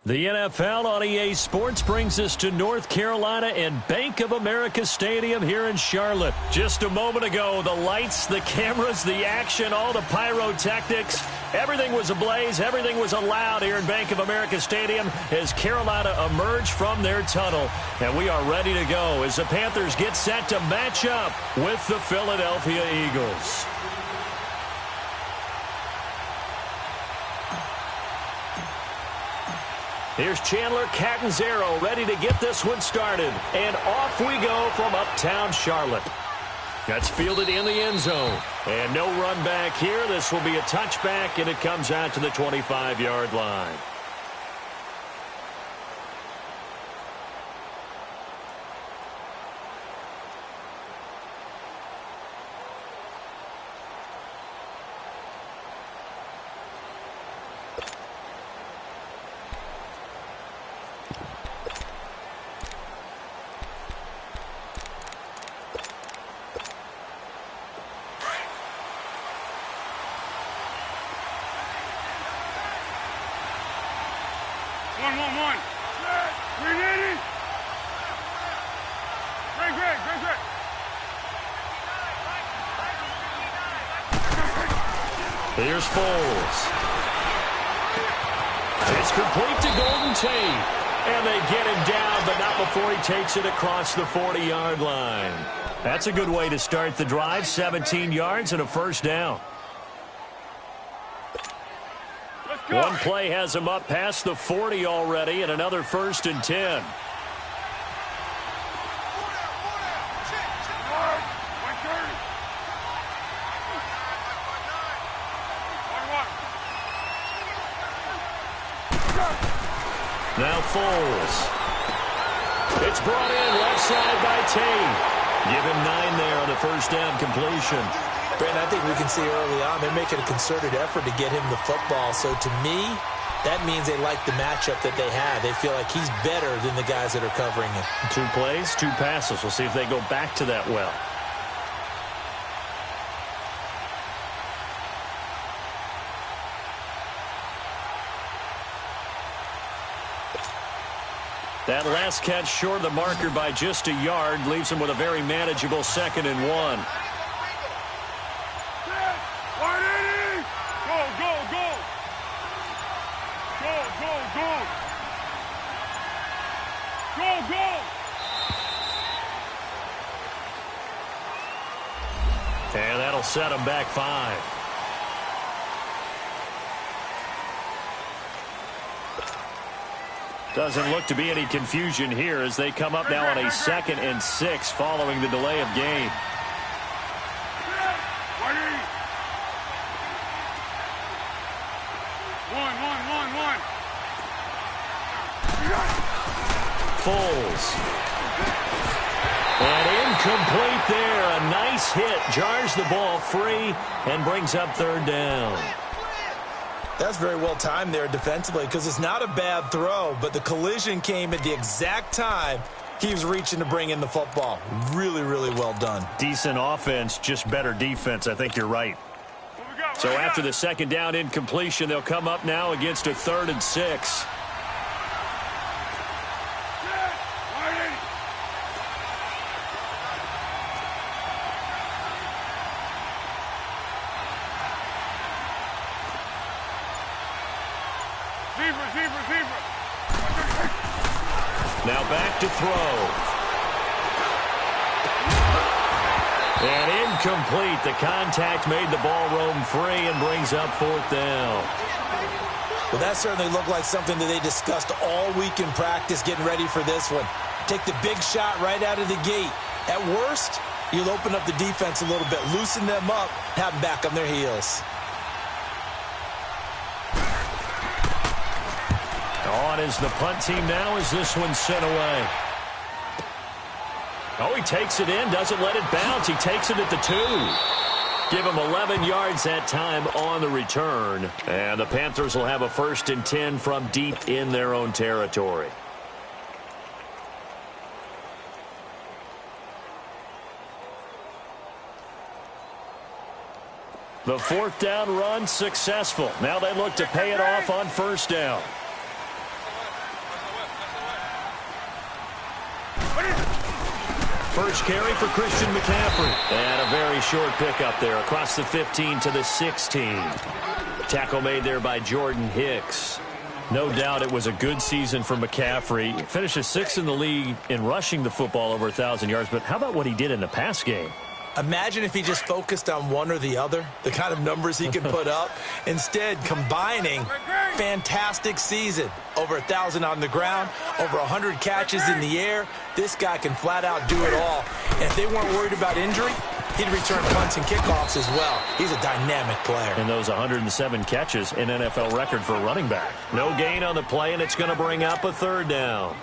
The NFL on EA Sports brings us to North Carolina and Bank of America Stadium here in Charlotte. Just a moment ago, the lights, the cameras, the action, all the pyrotechnics, everything was ablaze, everything was allowed here in Bank of America Stadium as Carolina emerged from their tunnel. And we are ready to go as the Panthers get set to match up with the Philadelphia Eagles. Here's Chandler Catanzaro ready to get this one started. And off we go from uptown Charlotte. That's fielded in the end zone. And no run back here. This will be a touchback, and it comes out to the 25-yard line. Here's Foles. It's complete to Golden Tate. And they get him down, but not before he takes it across the 40-yard line. That's a good way to start the drive. 17 yards and a first down. One play has him up past the 40 already, and another 1st and 10. Now Foles. It's brought in left side by Tate. Give him 9 there on the first down completion. Brandon, I think we can see early on they're making a concerted effort to get him the football. So to me, that means they like the matchup that they have. They feel like he's better than the guys that are covering him. 2 plays, 2 passes. We'll see if they go back to that well. That last catch short of the marker by just a yard leaves him with a very manageable 2nd and 1. And that'll set him back 5. Doesn't look to be any confusion here as they come up now on a 2nd and 6 following the delay of game. Foles. And incomplete there. A nice hit. Jars the ball free and brings up 3rd down. That's very well timed there defensively because it's not a bad throw, but the collision came at the exact time he was reaching to bring in the football. Really, really well done. Decent offense, just better defense. I think you're right. So after the 2nd down incompletion, they'll come up now against a 3rd and 6. Now back to throw. And incomplete. The contact made the ball roam free and brings up 4th down. Well, that certainly looked like something that they discussed all week in practice getting ready for this one. Take the big shot right out of the gate. At worst, you'll open up the defense a little bit, loosen them up, have them back on their heels. On is the punt team now as this one's sent away. Oh, he takes it in, doesn't let it bounce. He takes it at the 2. Give him 11 yards that time on the return. And the Panthers will have a 1st and 10 from deep in their own territory. The 4th down run successful. Now they look to pay it off on 1st down. first carry for Christian McCaffrey. And a very short pickup there across the 15 to the 16. Tackle made there by Jordan Hicks. No doubt it was a good season for McCaffrey. Finishes 6th in the league in rushing the football over 1,000 yards. But how about what he did in the pass game? Imagine if he just focused on one or the other, the kind of numbers he could put up. Instead, combining fantastic season. Over 1,000 on the ground, over 100 catches in the air. This guy can flat out do it all. And if they weren't worried about injury, he'd return punts and kickoffs as well. He's a dynamic player. And those 107 catches, an NFL record for a running back. No gain on the play, and it's going to bring up a 3rd down.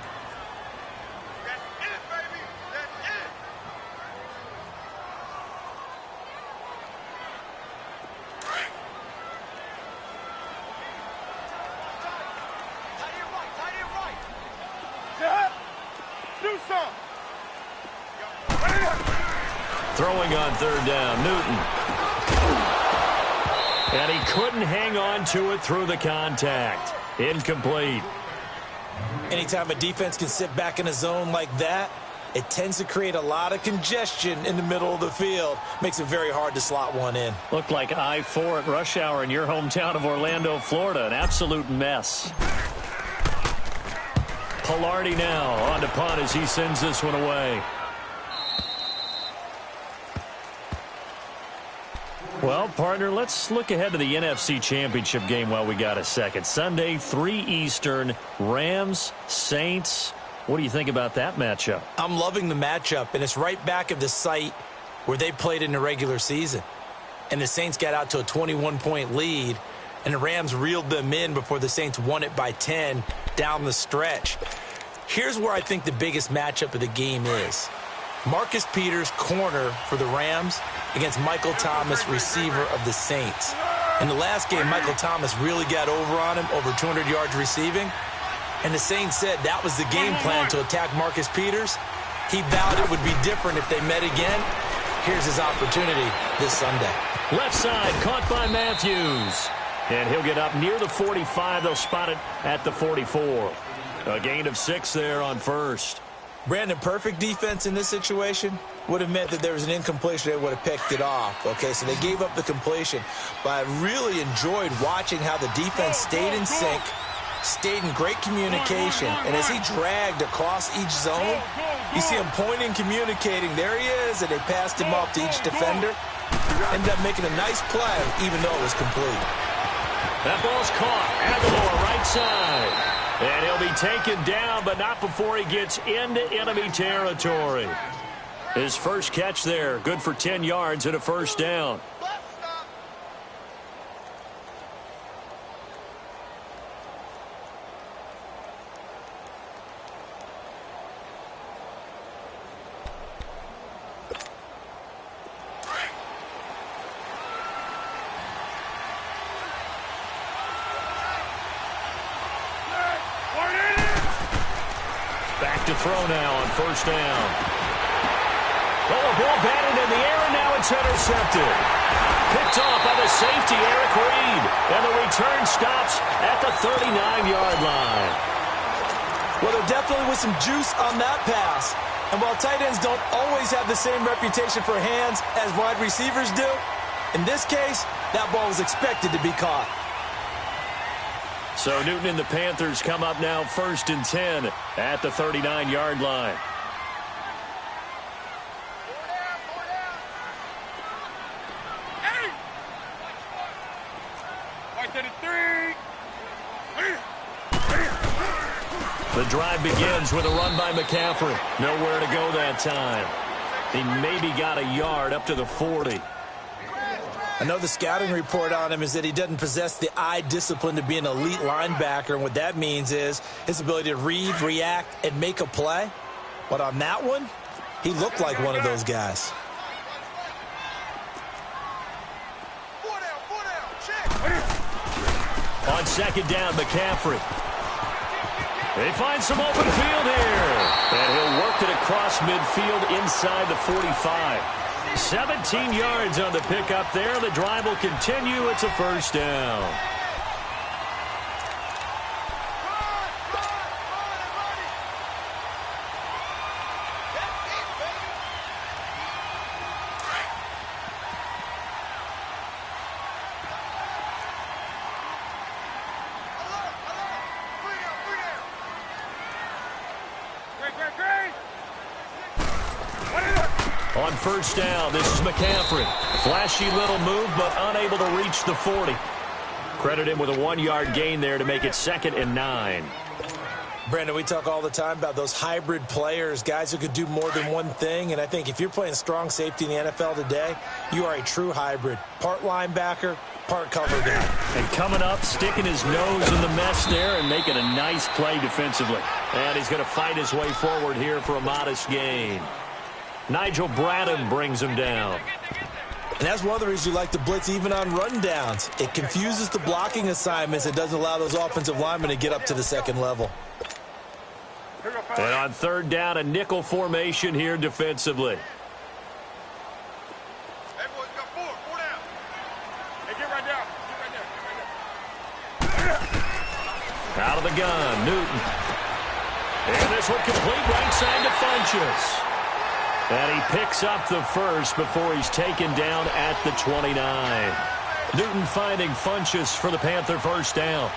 Throwing on 3rd down, Newton. And he couldn't hang on to it through the contact. Incomplete. Anytime a defense can sit back in a zone like that, it tends to create a lot of congestion in the middle of the field. Makes it very hard to slot one in. Looked like I-4 at rush hour in your hometown of Orlando, Florida. An absolute mess. Pilardi now on to punt as he sends this one away. Well, partner, let's look ahead to the NFC Championship game while we got a second. Sunday, 3 Eastern, Rams, Saints. What do you think about that matchup? I'm loving the matchup, and it's right back at the site where they played in the regular season. And the Saints got out to a 21-point lead, and the Rams reeled them in before the Saints won it by 10 down the stretch. Here's where I think the biggest matchup of the game is. Marcus Peters, corner for the Rams, against Michael Thomas, receiver of the Saints. In the last game, Michael Thomas really got over on him, over 200 yards receiving. And the Saints said that was the game plan to attack Marcus Peters. He vowed it would be different if they met again. Here's his opportunity this Sunday. Left side, caught by Matthews. And he'll get up near the 45. They'll spot it at the 44. A gain of 6 there on first. Brandon, perfect defense in this situation would have meant that there was an incompletion. They would have picked it off. Okay, so they gave up the completion. But I really enjoyed watching how the defense stayed in sync, stayed in great communication. And as he dragged across each zone, you see him pointing, communicating. There he is, and they passed him off to each defender. Ended up making a nice play, even though it was complete. That ball's caught. Aguilar, right side. And he'll be taken down, but not before he gets into enemy territory. His first catch there, good for 10 yards and a first down. To throw now on first down. Oh, a ball batted in the air, and now it's intercepted. Picked off by the safety, Eric Reed. And the return stops at the 39-yard line. Well, there definitely was some juice on that pass. And while tight ends don't always have the same reputation for hands as wide receivers do, in this case, that ball was expected to be caught. So Newton and the Panthers come up now 1st and 10 at the 39-yard line. The drive begins with a run by McCaffrey. Nowhere to go that time. He maybe got a yard up to the 40. I know the scouting report on him is that he doesn't possess the eye discipline to be an elite linebacker, and what that means is his ability to read, react, and make a play. But on that one, he looked like one of those guys. On 2nd down, McCaffrey. They find some open field here. And he'll work it across midfield inside the 45. 17 yards on the pickup there. The drive will continue. It's a first down. On first down, this is McCaffrey. Flashy little move, but unable to reach the 40. Credit him with a 1-yard gain there to make it 2nd and 9. Brandon, we talk all the time about those hybrid players, guys who could do more than one thing. And I think if you're playing strong safety in the NFL today, you are a true hybrid. Part linebacker, part cover guy. And coming up, sticking his nose in the mess there and making a nice play defensively. And he's going to fight his way forward here for a modest gain. Nigel Bradham brings him down. And that's one of the reasons you like to blitz even on rundowns. It confuses the blocking assignments. It doesn't allow those offensive linemen to get up to the second level. And on third down, a nickel formation here defensively. Hey, boys, got four down. Hey, get right down. Get right there. Out of the gun, Newton. And this one complete right side to Funchess. And he picks up the first before he's taken down at the 29. Newton finding Funchess for the Panther first down.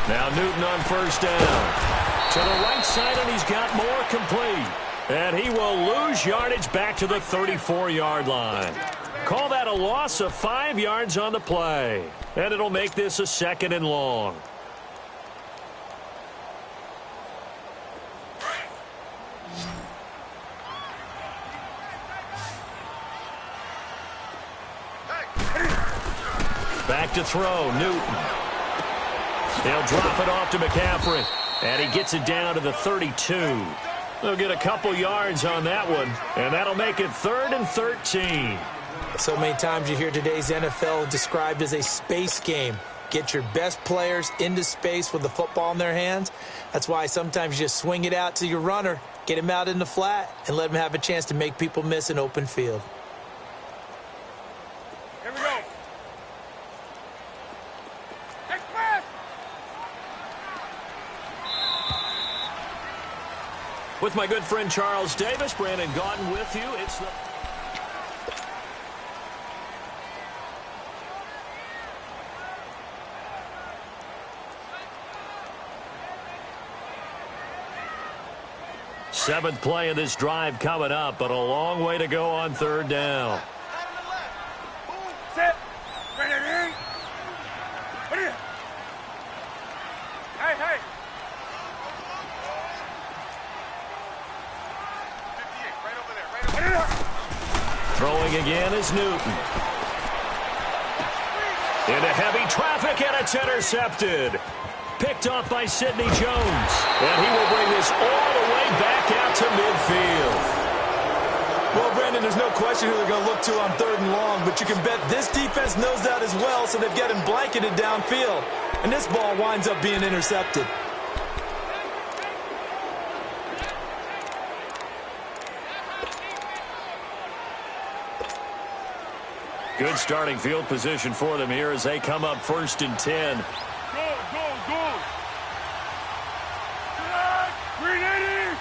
Now Newton on first down. To the right side, and he's got more complete. And he will lose yardage back to the 34-yard line. Call that a loss of 5 yards on the play. And it'll make this a 2nd and long. Back to throw, Newton. He'll drop it off to McCaffrey. And he gets it down to the 32. They'll get a couple yards on that one. And that'll make it 3rd and 13. So many times you hear today's NFL described as a space game. Get your best players into space with the football in their hands. That's why sometimes you just swing it out to your runner, get him out in the flat, and let him have a chance to make people miss an open field. Here we go. Next pass. With my good friend Charles Davis, Brandon Gaudin with you. It's the... Seventh play of this drive coming up, but a long way to go on third down. Set. Ready. Ready. Hey, hey. 58, right over there, right over there. Throwing again is Newton. Into heavy traffic, and it's intercepted. Picked off by Sidney Jones. And he will bring this all the way back out to midfield. Well, Brandon, there's no question who they're going to look to on 3rd and long, but you can bet this defense knows that as well, so they've got him blanketed downfield. And this ball winds up being intercepted. Good starting field position for them here as they come up 1st and 10. Go. 380.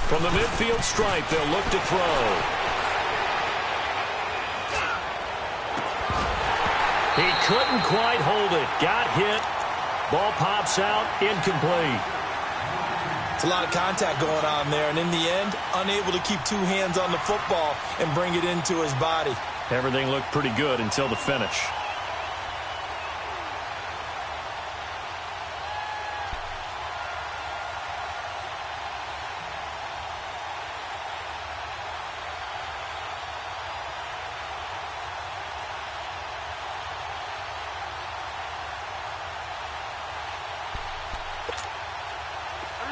From the midfield stripe, they'll look to throw. He couldn't quite hold it. Got hit. Ball pops out. Incomplete. It's a lot of contact going on there, and in the end, unable to keep 2 hands on the football and bring it into his body. Everything looked pretty good until the finish.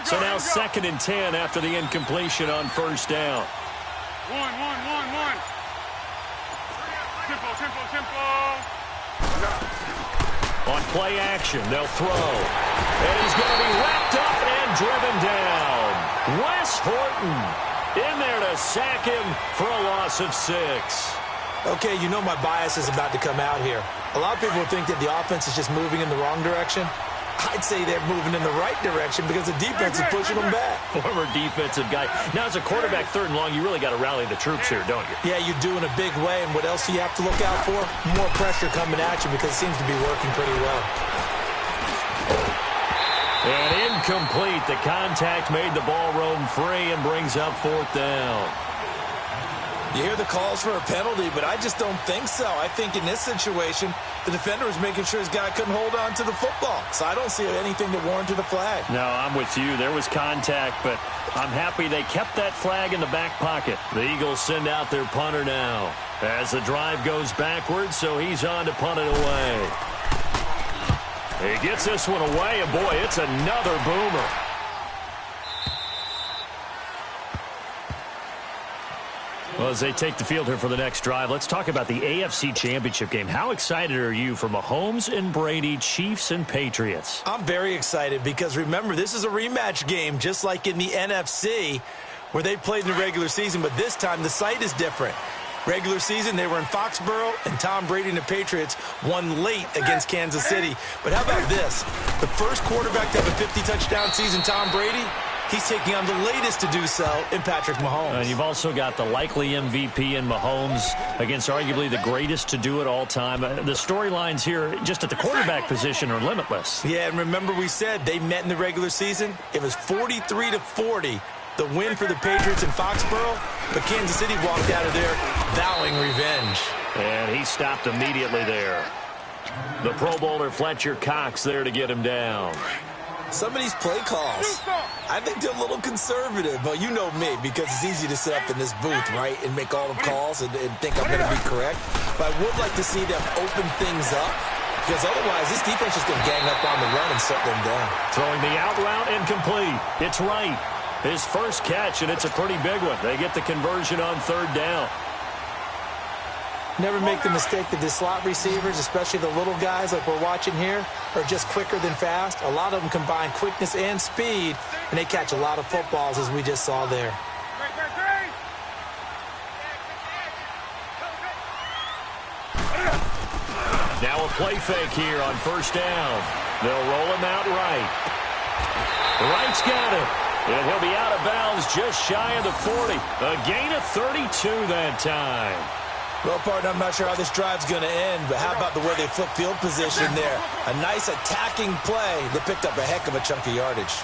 So now 2nd and 10 after the incompletion on first down. One. Tempo. On play action, they'll throw. And he's going to be wrapped up and driven down. Wes Horton in there to sack him for a loss of 6. Okay, you know my bias is about to come out here. A lot of people think that the offense is just moving in the wrong direction. I'd say they're moving in the right direction because the defense is pushing them back. Former defensive guy. Now, as a quarterback, 3rd and long, you really got to rally the troops here, don't you? Yeah, you do in a big way. And what else do you have to look out for? More pressure coming at you because it seems to be working pretty well. And incomplete. The contact made the ball roam free and brings up 4th down. You hear the calls for a penalty, but I just don't think so. I think in this situation, the defender was making sure his guy couldn't hold on to the football. So I don't see anything to warrant to the flag. No, I'm with you. There was contact, but I'm happy they kept that flag in the back pocket. The Eagles send out their punter now as the drive goes backwards, so he's on to punt it away. He gets this one away, and boy, it's another boomer. Well, as they take the field here for the next drive, let's talk about the AFC Championship game. How excited are you for Mahomes and Brady, Chiefs and Patriots? I'm very excited because, remember, this is a rematch game just like in the NFC where they played in the regular season, but this time the site is different. Regular season, they were in Foxborough, and Tom Brady and the Patriots won late against Kansas City. But how about this? The first quarterback to have a 50-touchdown season, Tom Brady, he's taking on the latest to do so in Patrick Mahomes. And you've also got the likely MVP in Mahomes against arguably the greatest to do it all time. The storylines here just at the quarterback position are limitless. Yeah, and remember we said they met in the regular season? It was 43-40. The win for the Patriots in Foxborough, but Kansas City walked out of there vowing revenge. And he stopped immediately there. The Pro Bowler Fletcher Cox there to get him down. Some of these play calls, I think they're a little conservative. But you know me, because it's easy to sit up in this booth, right, and make all the calls and think I'm going to be correct. But I would like to see them open things up, because otherwise this defense is going to gang up on the run and shut them down. Throwing the out route incomplete. It's right. His first catch, and it's a pretty big one. They get the conversion on 3rd down. Never make the mistake that the slot receivers, especially the little guys like we're watching here, are just quicker than fast. A lot of them combine quickness and speed, and they catch a lot of footballs, as we just saw there. Now a play fake here on 1st down. They'll roll him out right. Wright's got it. And he'll be out of bounds just shy of the 40. A gain of 32 that time. Well, partner, I'm not sure how this drive's going to end, but how about the way they flip field position there? A nice attacking play. They picked up a heck of a chunk of yardage.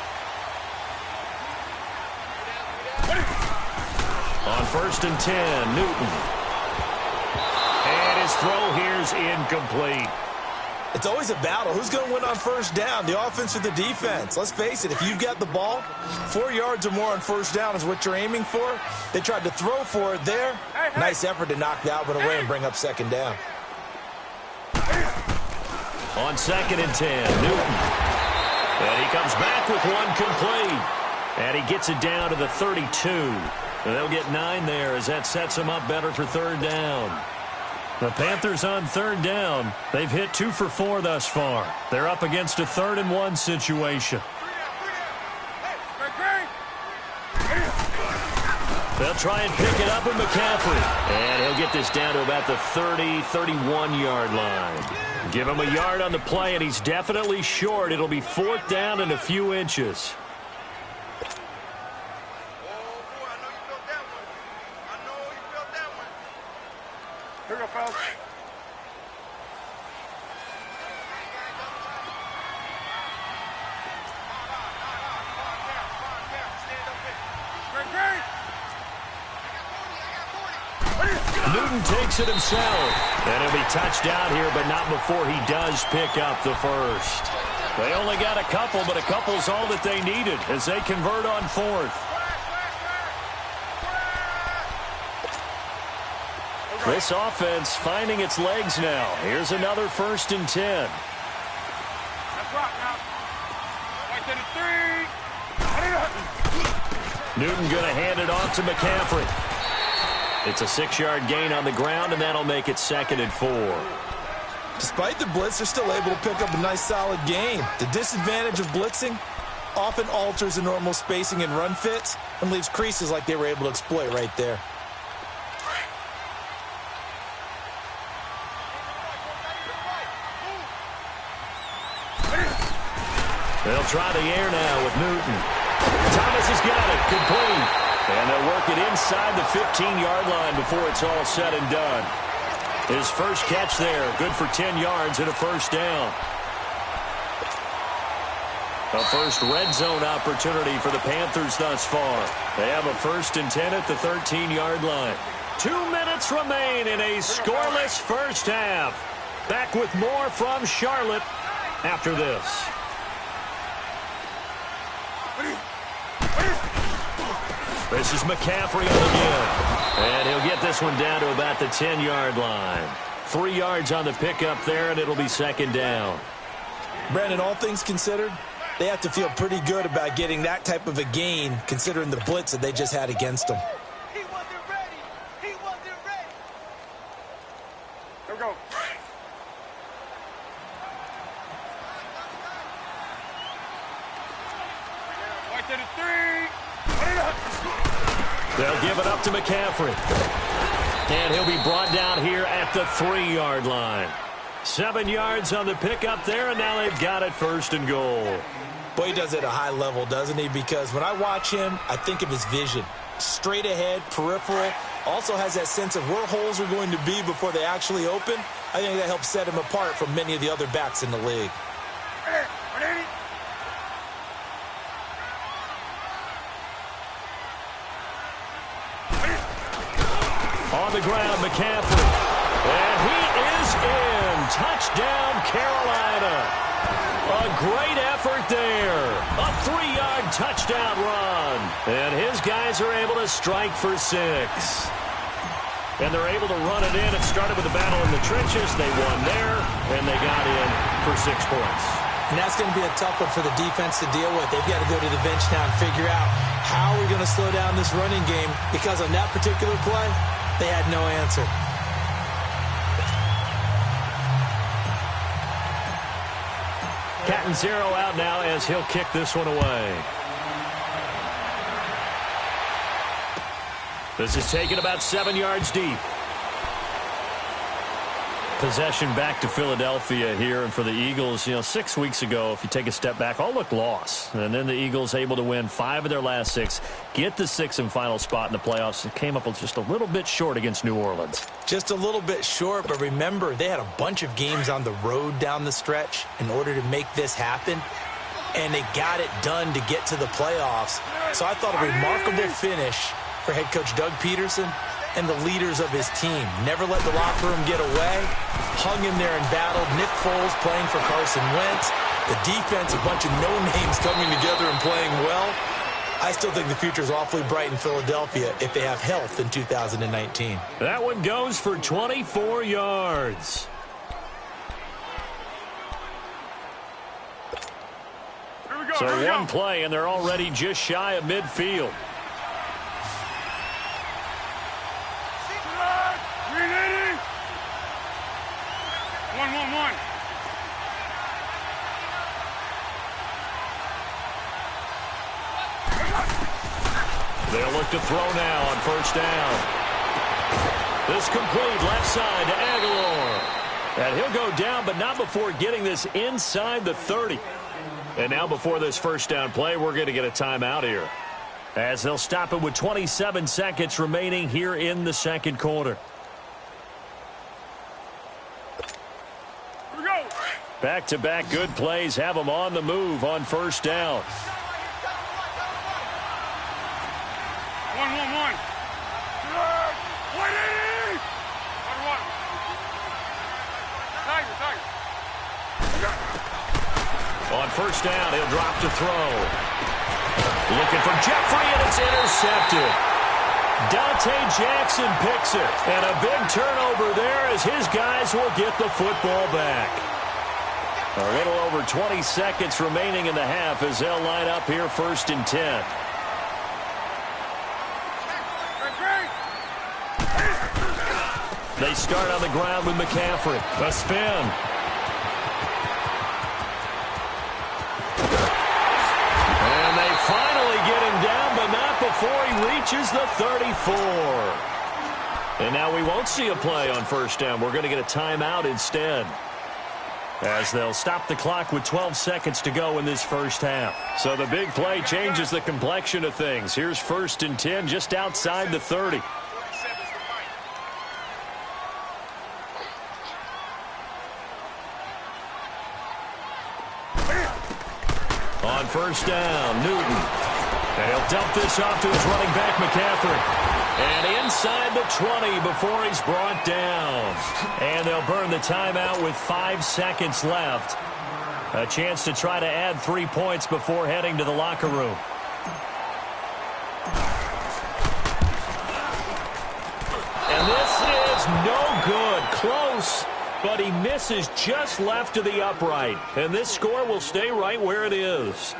On 1st and 10, Newton. And his throw here's incomplete. It's always a battle. Who's going to win on 1st down, the offense or the defense? Let's face it, if you've got the ball, 4 yards or more on 1st down is what you're aiming for. They tried to throw for it there. Nice effort to knock that one away and bring up 2nd down. On 2nd and 10, Newton. And he comes back with one complete. And he gets it down to the 32. And they'll get 9 there as that sets them up better for 3rd down. The Panthers on 3rd down. They've hit 2 for 4 thus far. They're up against a 3rd and 1 situation. They'll try and pick it up with McCaffrey. And he'll get this down to about the 30, 31-yard line. Give him a yard on the play, and he's definitely short. It'll be 4th down and a few inches. Here we go, fellas. Newton takes it himself. And he'll be touched down here, but not before he does pick up the first. They only got a couple, but a couple's all that they needed as they convert on 4th. This offense finding its legs now. Here's another 1st and 10. That's rock now. Right to the 3. Newton going to hand it off to McCaffrey. It's a 6-yard gain on the ground, and that'll make it 2nd and 4. Despite the blitz, they're still able to pick up a nice solid gain. The disadvantage of blitzing, often alters the normal spacing and run fits and leaves creases like they were able to exploit right there. They'll try the air now with Newton. Thomas has got it, complete. And they'll work it inside the 15-yard line before it's all said and done. His first catch there, good for 10 yards and a first down. A first red zone opportunity for the Panthers thus far. They have a 1st and 10 at the 13-yard line. 2 minutes remain in a scoreless first half. Back with more from Charlotte after this. This is McCaffrey on the give. And he'll get this one down to about the 10-yard line. 3 yards on the pickup there, and it'll be 2nd down. Brandon, all things considered, they have to feel pretty good about getting that type of a gain, considering the blitz that they just had against them. He wasn't ready. He wasn't ready. Here we go. Right to the 3. They'll give it up to McCaffrey. And he'll be brought down here at the 3-yard line. 7 yards on the pickup there, and now they've got it 1st and goal. Boy, he does it at a high level, doesn't he? Because when I watch him, I think of his vision. Straight ahead, peripheral. Also has that sense of where holes are going to be before they actually open. I think that helps set him apart from many of the other backs in the league. On the ground, McCaffrey. And he is in. Touchdown, Carolina. A great effort there. A 3-yard touchdown run. And his guys are able to strike for 6. And they're able to run it in. It started with a battle in the trenches. They won there, and they got in for 6 points. And that's going to be a tough one for the defense to deal with. They've got to go to the bench now and figure out how we're going to slow down this running game, because on that particular play, they had no answer. Catanzaro out now as he'll kick this one away. This is taken about 7 yards deep. Possession back to Philadelphia here, and for the Eagles, 6 weeks ago, if you take a step back, all looked lost. And then the Eagles able to win 5 of their last 6, get the 6th and final spot in the playoffs. It came up just a little bit short against New Orleans. Just a little bit short, but remember, they had a bunch of games on the road down the stretch in order to make this happen, and they got it done to get to the playoffs. So I thought a remarkable finish for head coach Doug Peterson and the leaders of his team. Never let the locker room get away. Hung in there and battled. Nick Foles playing for Carson Wentz. The defense, a bunch of no-names coming together and playing well. I still think the future is awfully bright in Philadelphia if they have health in 2019. That one goes for 24 yards. Here we go. So here we one go. play, and they're already just shy of midfield. One. They'll look to throw now on 1st down. This complete left side to Aguilar. And he'll go down, but not before getting this inside the 30. And now before this 1st down play, we're going to get a timeout here, as they'll stop it with 27 seconds remaining here in the 2nd quarter. Back-to-back good plays have them on the move on 1st down. One. On 1st down, he'll drop to throw. Looking for Jeffrey, and it's intercepted. Dante Jackson picks it. And a big turnover there as his guys will get the football back. A little over 20 seconds remaining in the half as they'll line up here 1st and 10. They start on the ground with McCaffrey. A spin. reaches the 34. And now we won't see a play on first down. We're going to get a timeout instead, as they'll stop the clock with 12 seconds to go in this first half. So the big play changes the complexion of things. Here's 1st and 10 just outside the 30. On first down, Newton. And he'll dump this off to his running back, McCaffrey. And inside the 20 before he's brought down. And they'll burn the timeout with 5 seconds left. A chance to try to add 3 points before heading to the locker room. And this is no good. Close, but he misses just left of the upright. And this score will stay right where it is.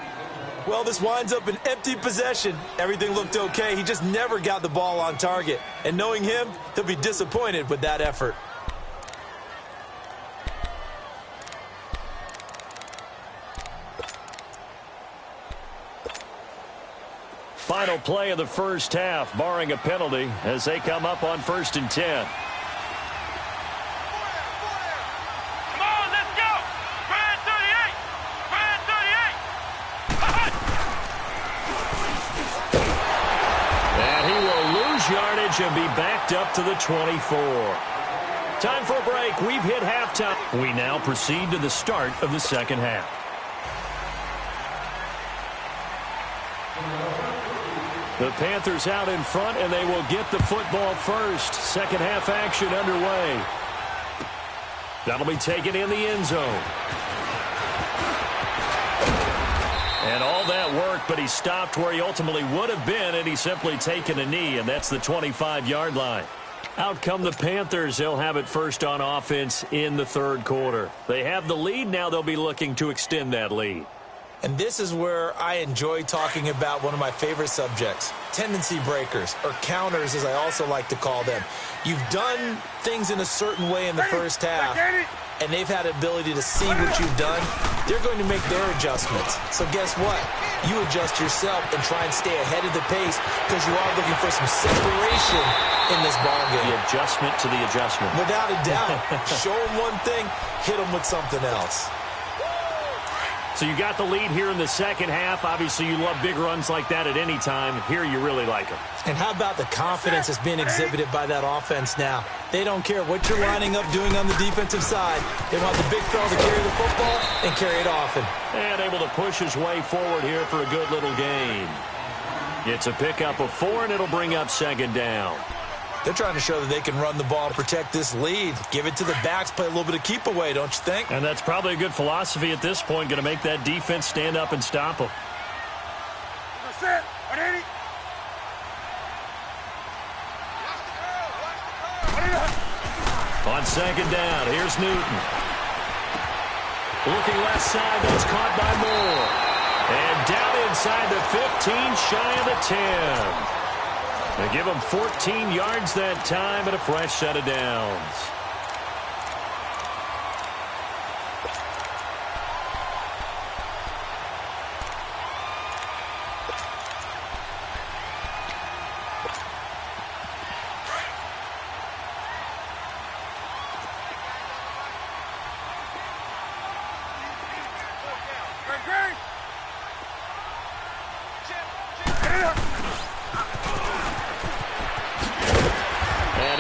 Well, this winds up an empty possession. Everything looked okay. He just never got the ball on target. And knowing him, he'll be disappointed with that effort. Final play of the first half, barring a penalty, as they come up on 1st and 10. Yardage and be backed up to the 24. Time for a break. We've hit halftime. We now proceed to the start of the second half. The Panthers out in front, and they will get the football first. Second half action underway. That'll be taken in the end zone. And all that work, but he stopped where he ultimately would have been, and he's simply taken a knee, and that's the 25-yard line. Out come the Panthers. They'll have it first on offense in the third quarter. They have the lead. Now they'll be looking to extend that lead. And this is where I enjoy talking about one of my favorite subjects, tendency breakers, or counters as I also like to call them. You've done things in a certain way in the first half, and they've had the ability to see what you've done. They're going to make their adjustments. So guess what? You adjust yourself and try and stay ahead of the pace because you are looking for some separation in this ballgame. The adjustment to the adjustment. Without a doubt. Show them one thing, hit them with something else. So you got the lead here in the second half. Obviously, you love big runs like that at any time. Here, you really like them. And how about the confidence that's being exhibited by that offense now? They don't care what you're lining up doing on the defensive side. They want the big fella to carry the football and carry it often. And able to push his way forward here for a good little gain. It's a pickup of 4, and it'll bring up second down. They're trying to show that they can run the ball and protect this lead. Give it to the backs, play a little bit of keep away, don't you think? And that's probably a good philosophy at this point, going to make that defense stand up and stop them. On second down, here's Newton. Looking left side, that's caught by Moore. And down inside the 15, shy of the 10. They give him 14 yards that time and a fresh set of downs.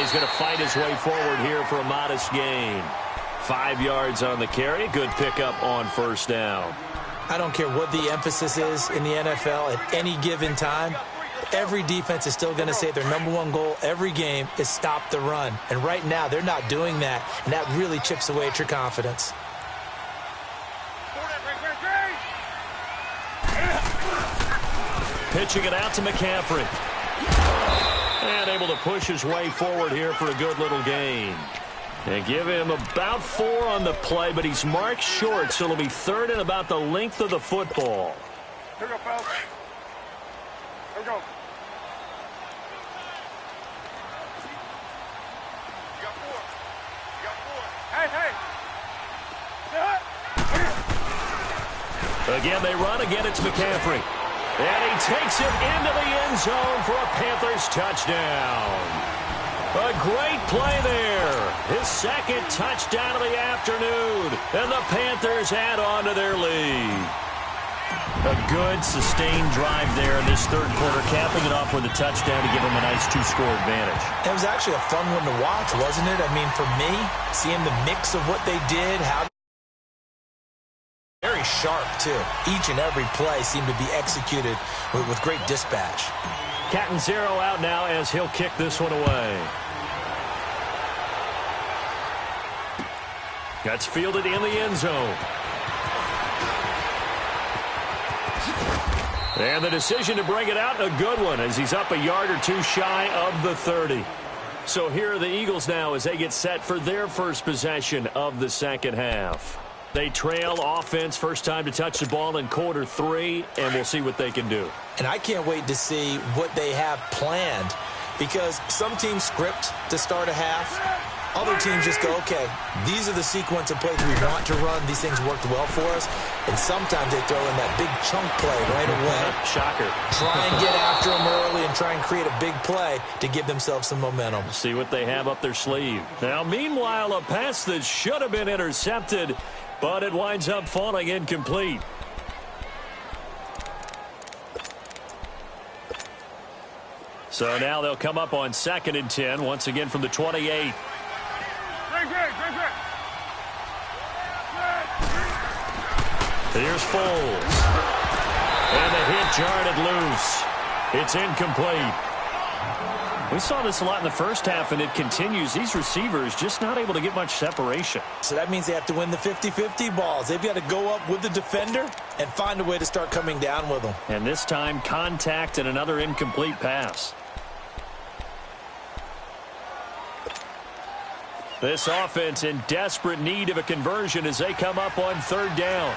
He's going to fight his way forward here for a modest gain. 5 yards on the carry. Good pickup on first down. I don't care what the emphasis is in the NFL at any given time. Every defense is still going to say their #1 goal every game is stop the run. And right now, they're not doing that, and that really chips away at your confidence. Pitching it out to McCaffrey. And able to push his way forward here for a good little gain. And give him about 4 on the play, but he's marked short, so it'll be third and about the length of the football. Here we go, fellas. Here we go. You got 4. You got 4. Hey, hey. Again, they run. Again, it's McCaffrey. And he takes it into the end zone for a Panthers touchdown. A great play there. His second touchdown of the afternoon. And the Panthers add on to their lead. A good, sustained drive there in this third quarter, capping it off with a touchdown to give them a nice two-score advantage. It was actually a fun one to watch, wasn't it? I mean, for me, seeing the mix of what they did, how very sharp, too. Each and every play seemed to be executed with great dispatch. Catanzaro out now as he'll kick this one away. That's fielded in the end zone. And the decision to bring it out, a good one, as he's up a yard or two shy of the 30. So here are the Eagles now as they get set for their first possession of the second half. They trail offense, first time to touch the ball in quarter 3, and we'll see what they can do. And I can't wait to see what they have planned, because some teams script to start a half. Other teams just go, okay, these are the sequence of plays we want to run. These things worked well for us. And sometimes they throw in that big chunk play right away. Shocker. Try and get after them early and try and create a big play to give themselves some momentum. See what they have up their sleeve. Now, meanwhile, a pass that should have been intercepted, but it winds up falling incomplete. So now they'll come up on 2nd and 10, once again from the 28. Here's Foles. And the hit jarred it loose. It's incomplete. We saw this a lot in the first half, and it continues. These receivers just not able to get much separation. So that means they have to win the 50-50 balls. They've got to go up with the defender and find a way to start coming down with them. And this time, contact and another incomplete pass. This offense in desperate need of a conversion as they come up on 3rd down.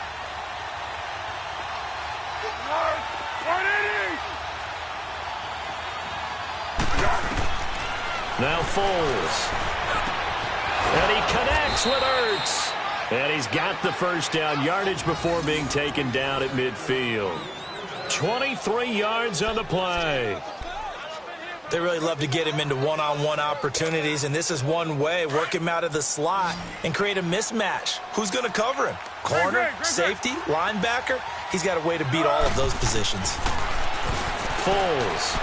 Now Foles. And he connects with Ertz. And he's got the first down, yardage before being taken down at midfield. 23 yards on the play. They really love to get him into one-on-one opportunities, and this is one way. Work him out of the slot and create a mismatch. Who's going to cover him? Corner, safety, linebacker? He's got a way to beat all of those positions. Foles.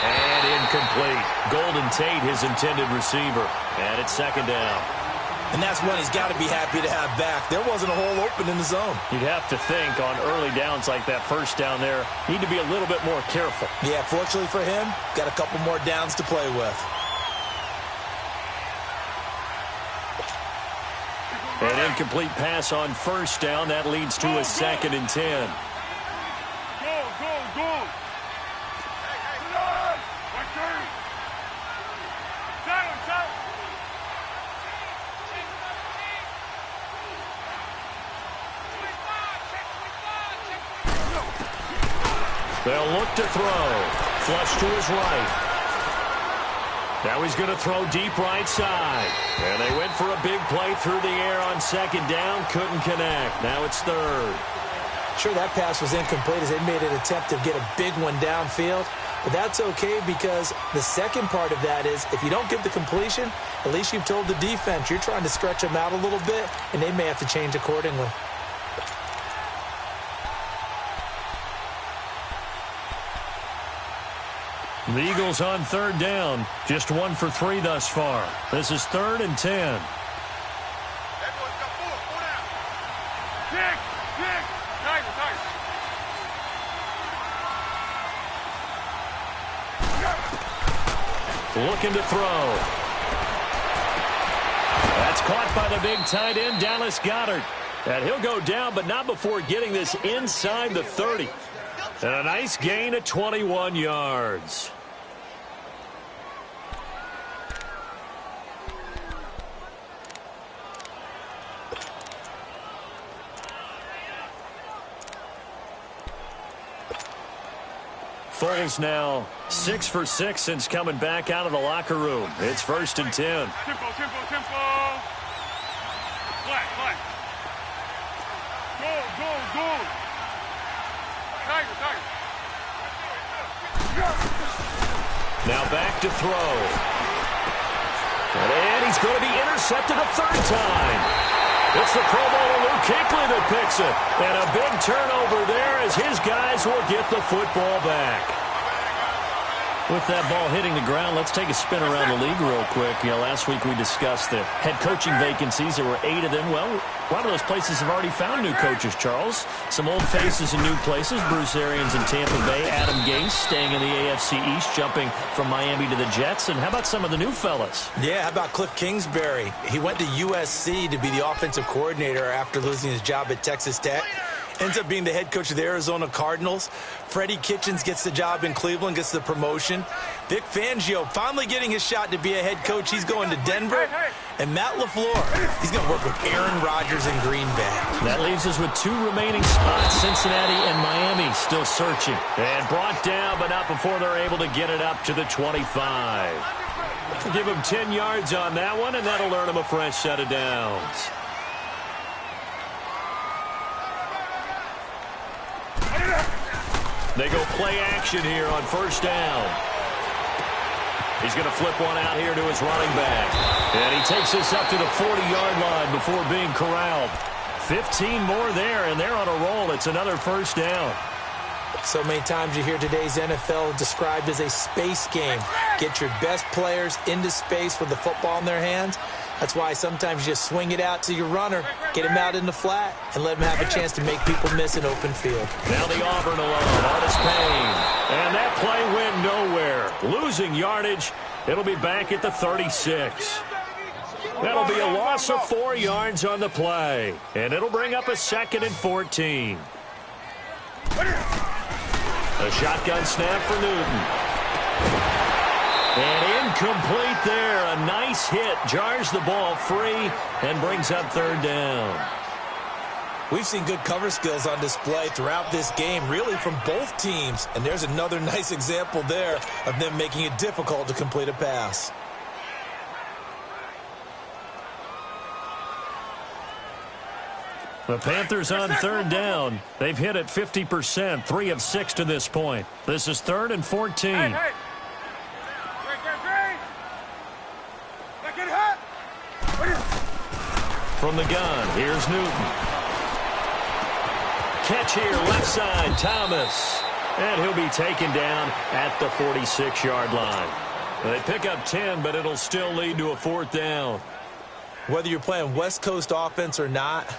And incomplete. Golden Tate, his intended receiver. And it's 2nd down. And that's one he's got to be happy to have back. There wasn't a hole open in the zone. You'd have to think on early downs like that first down there, need to be a little bit more careful. Yeah, fortunately for him, got a couple more downs to play with. An incomplete pass on 1st down. That leads to a 2nd and 10. They'll look to throw. Flush to his right. Now he's going to throw deep right side. And they went for a big play through the air on 2nd down. Couldn't connect. Now it's 3rd. Sure, that pass was incomplete as they made an attempt to get a big one downfield. But that's okay because the second part of that is if you don't get the completion, at least you've told the defense you're trying to stretch them out a little bit, and they may have to change accordingly. The Eagles on 3rd down. Just 1 for 3 thus far. This is 3rd and 10. Looking to throw. That's caught by the big tight end, Dallas Goedert. And he'll go down, but not before getting this inside the 30. And a nice gain of 21 yards. Foles now 6 for 6 since coming back out of the locker room. It's 1st and 10. Tempo. Flat. Go. Now back to throw. And he's going to be intercepted a third time. It's the Pro Bowler Luke Kuechly that picks it. And a big turnover there as his guys will get the football back. With that ball hitting the ground, let's take a spin around the league real quick. Last week we discussed the head coaching vacancies. There were 8 of them. Well, a lot of those places have already found new coaches, Charles. Some old faces in new places. Bruce Arians in Tampa Bay. Adam Gase staying in the AFC East, jumping from Miami to the Jets. And how about some of the new fellas? Yeah, how about Cliff Kingsbury? He went to USC to be the offensive coordinator after losing his job at Texas Tech. Ends up being the head coach of the Arizona Cardinals. Freddie Kitchens gets the job in Cleveland, gets the promotion. Vic Fangio finally getting his shot to be a head coach. He's going to Denver. And Matt LaFleur, he's going to work with Aaron Rodgers in Green Bay. That leaves us with 2 remaining spots, Cincinnati and Miami still searching. And brought down, but not before they're able to get it up to the 25. Give him 10 yards on that one, and that'll earn him a fresh set of downs. They go play action here on first down. He's going to flip one out here to his running back. And he takes this up to the 40-yard line before being corralled. 15 more there, and they're on a roll. It's another first down. So many times you hear today's NFL described as a space game. Get your best players into space with the football in their hands. That's why sometimes you just swing it out to your runner, get him out in the flat, and let him have a chance to make people miss an open field. Now the Auburn alone, Artis Payne. And that play went nowhere. Losing yardage. It'll be back at the 36. That'll be a loss of 4 yards on the play. And it'll bring up a 2nd and 14. A shotgun snap for Newton. And incomplete there. A nice hit. Jars the ball free and brings up 3rd down. We've seen good cover skills on display throughout this game, really from both teams. And there's another nice example there of them making it difficult to complete a pass. The Panthers on 3rd down. They've hit it 50%, 3 of 6 to this point. This is 3rd and 14. From the gun, here's Newton. Catch here, left side, Thomas. And he'll be taken down at the 46-yard line. They pick up 10, but it'll still lead to a 4th down. Whether you're playing West Coast offense or not,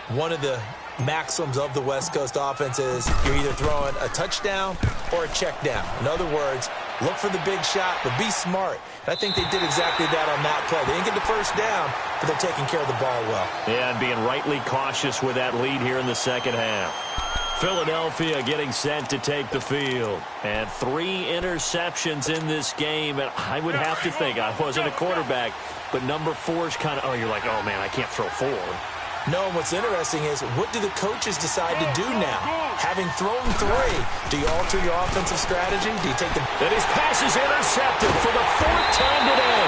one of the maxims of the West Coast offense is you're either throwing a touchdown or a check down. In other words, look for the big shot, but be smart. And I think they did exactly that on that play. They didn't get the first down, but they're taking care of the ball well. Yeah, and being rightly cautious with that lead here in the second half. Philadelphia getting set to take the field. And 3 interceptions in this game. And I would have to think, I wasn't a quarterback, but number 4 is kind of, you're like, oh, man, I can't throw 4. No, and what's interesting is, what do the coaches decide to do now? Having thrown 3, do you alter your offensive strategy? Do you take the... And his pass is intercepted for the 4th time today.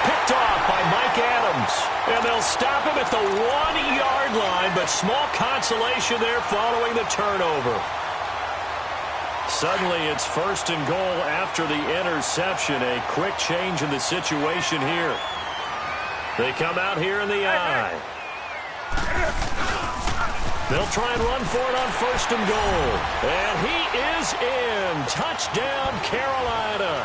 Picked off by Mike Adams. And they'll stop him at the 1-yard line, but small consolation there following the turnover. Suddenly it's 1st and goal after the interception. A quick change in the situation here. They come out here in the eye. They'll try and run for it on 1st and goal. And he is in. Touchdown, Carolina.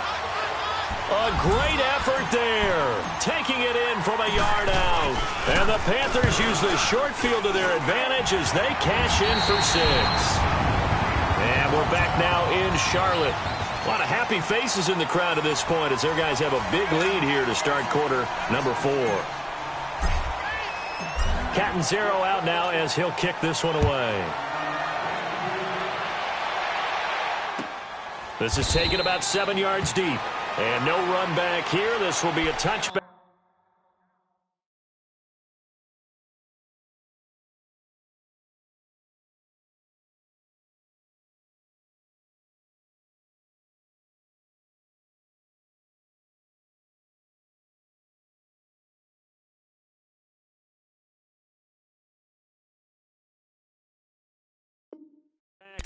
A great effort there. Taking it in from a yard out. And the Panthers use the short field to their advantage as they cash in for 6. And we're back now in Charlotte. A lot of happy faces in the crowd at this point as their guys have a big lead here to start quarter number 4. Catanzaro out now as he'll kick this one away. This is taken about 7 yards deep. And no run back here. This will be a touchback.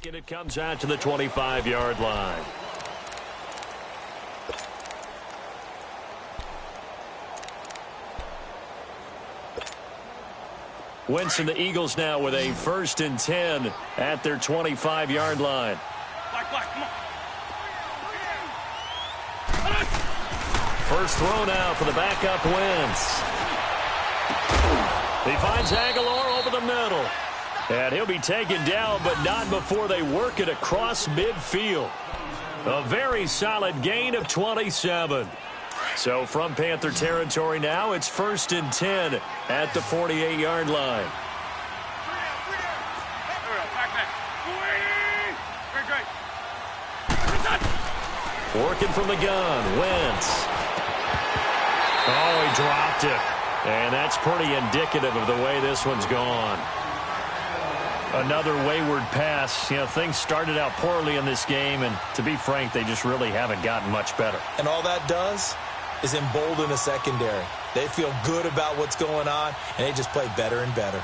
And it comes out to the 25-yard line. Wentz and the Eagles now with a 1st and 10 at their 25-yard line. Come on. First throw now for the backup Wentz. He finds Aguilar over the middle. And he'll be taken down, but not before they work it across midfield. A very solid gain of 27. So from Panther territory now, it's 1st and 10 at the 48-yard line. Working from the gun, Wentz. Oh, he dropped it. And that's pretty indicative of the way this one's gone. Another wayward pass. You know, things started out poorly in this game, and to be frank, they just really haven't gotten much better. And all that does is embolden the secondary. They feel good about what's going on, and they just play better and better.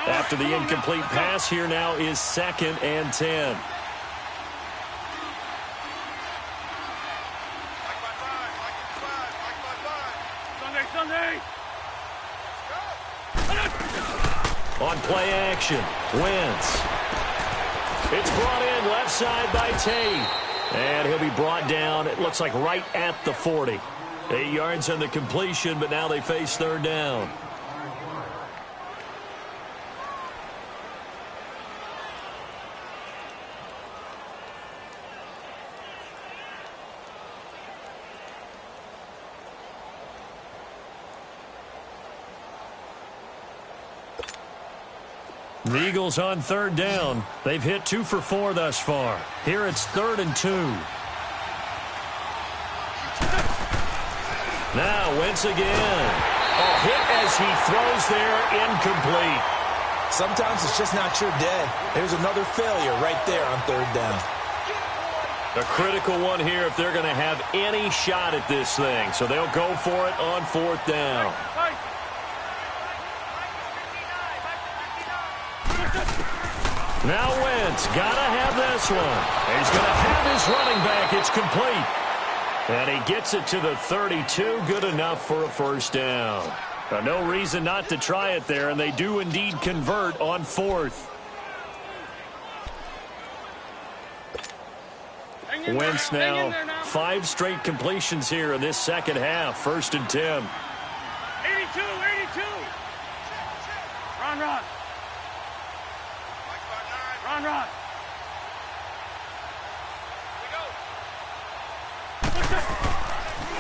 After the incomplete pass, here now is 2nd and 10. On play action, Wentz. It's brought in left side by Tate. And he'll be brought down, it looks like right at the 40. 8 yards on the completion, but now they face 3rd down. The Eagles on 3rd down. They've hit 2 for 4 thus far. Here it's 3rd and 2. Now Wentz again. Oh, hit as he throws there, incomplete. Sometimes it's just not your day. There's another failure right there on 3rd down. A critical one here if they're going to have any shot at this thing. So they'll go for it on 4th down. Now Wentz, gotta have this one. He's gonna have his running back. It's complete. And he gets it to the 32. Good enough for a 1st down. No reason not to try it there, and they do indeed convert on 4th. Wentz now 5 straight completions here in this 2nd half. 1st and 10. 82. Run.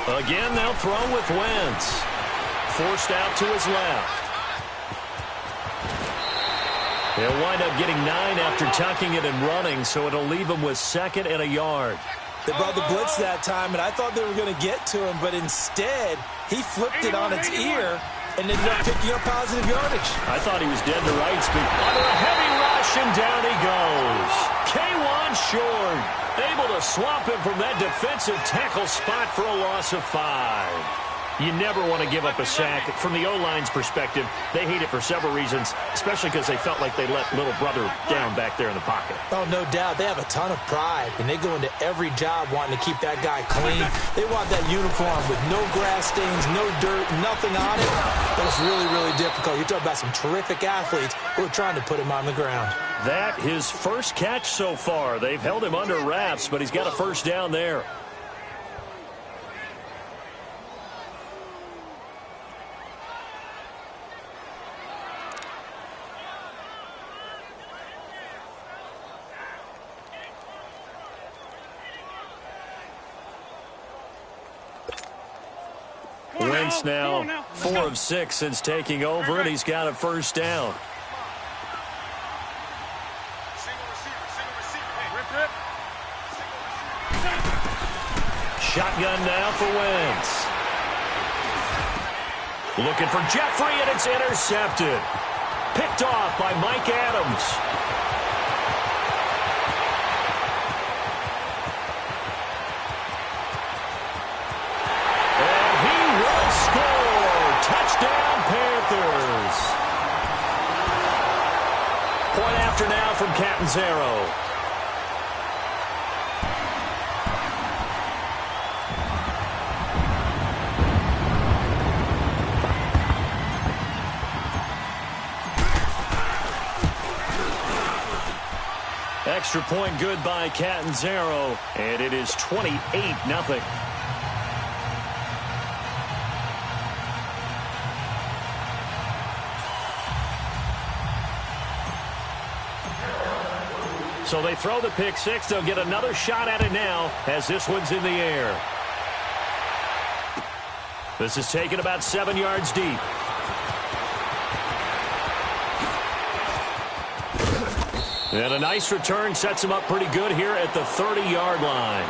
Again, they'll throw with Wentz. Forced out to his left. They'll wind up getting 9 after tucking it and running, so it'll leave him with 2nd and a yard. They brought the blitz that time, and I thought they were going to get to him, but instead, he flipped it on its ear and ended up picking up positive yardage. I thought he was dead to rights, but under a heavy rush, and down he goes. K1 short, able to swamp him from that defensive tackle spot for a loss of 5. You never want to give up a sack. From the O-line's perspective, they hate it for several reasons, especially because they felt like they let little brother down back there in the pocket. Oh, no doubt. They have a ton of pride, and they go into every job wanting to keep that guy clean. They want that uniform with no grass stains, no dirt, nothing on it. That's really, really difficult. You're talking about some terrific athletes who are trying to put him on the ground. That his first catch so far. They've held him under wraps, but he's got a 1st down there. Wentz now 4 of 6 since taking over, and he's got a 1st down. Shotgun now for Wentz. Looking for Jeffrey, and it's intercepted. Picked off by Mike Adams. Touchdown, Panthers. Point after now from Catanzaro. Extra point good by Catanzaro, and it is 28-0. So they throw the pick six. They'll get another shot at it now as this one's in the air. This is taken about 7 yards deep. And a nice return sets him up pretty good here at the 30-yard line.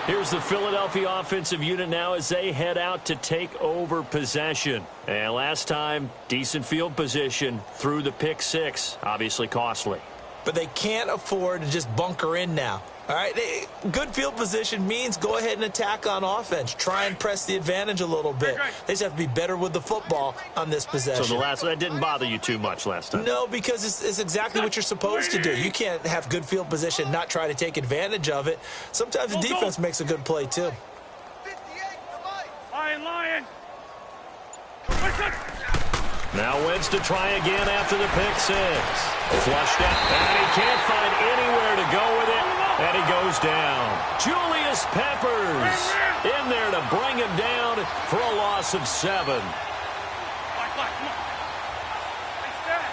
Here's the Philadelphia offensive unit now as they head out to take over possession. And last time, decent field position through the pick six. Obviously costly. But they can't afford to just bunker in now. All right, good field position means go ahead and attack on offense. Try and press the advantage a little bit. They just have to be better with the football on this possession. So that didn't bother you too much last time? No, because it's exactly what you're supposed to do. You can't have good field position, not try to take advantage of it. Sometimes the defense makes a good play, too. 58, Lion. Now Wentz to try again after the pick six. Flushed out, and he can't find anywhere to go with it, and he goes down. Julius Peppers in there to bring him down for a loss of 7. Come on. Hey, stand.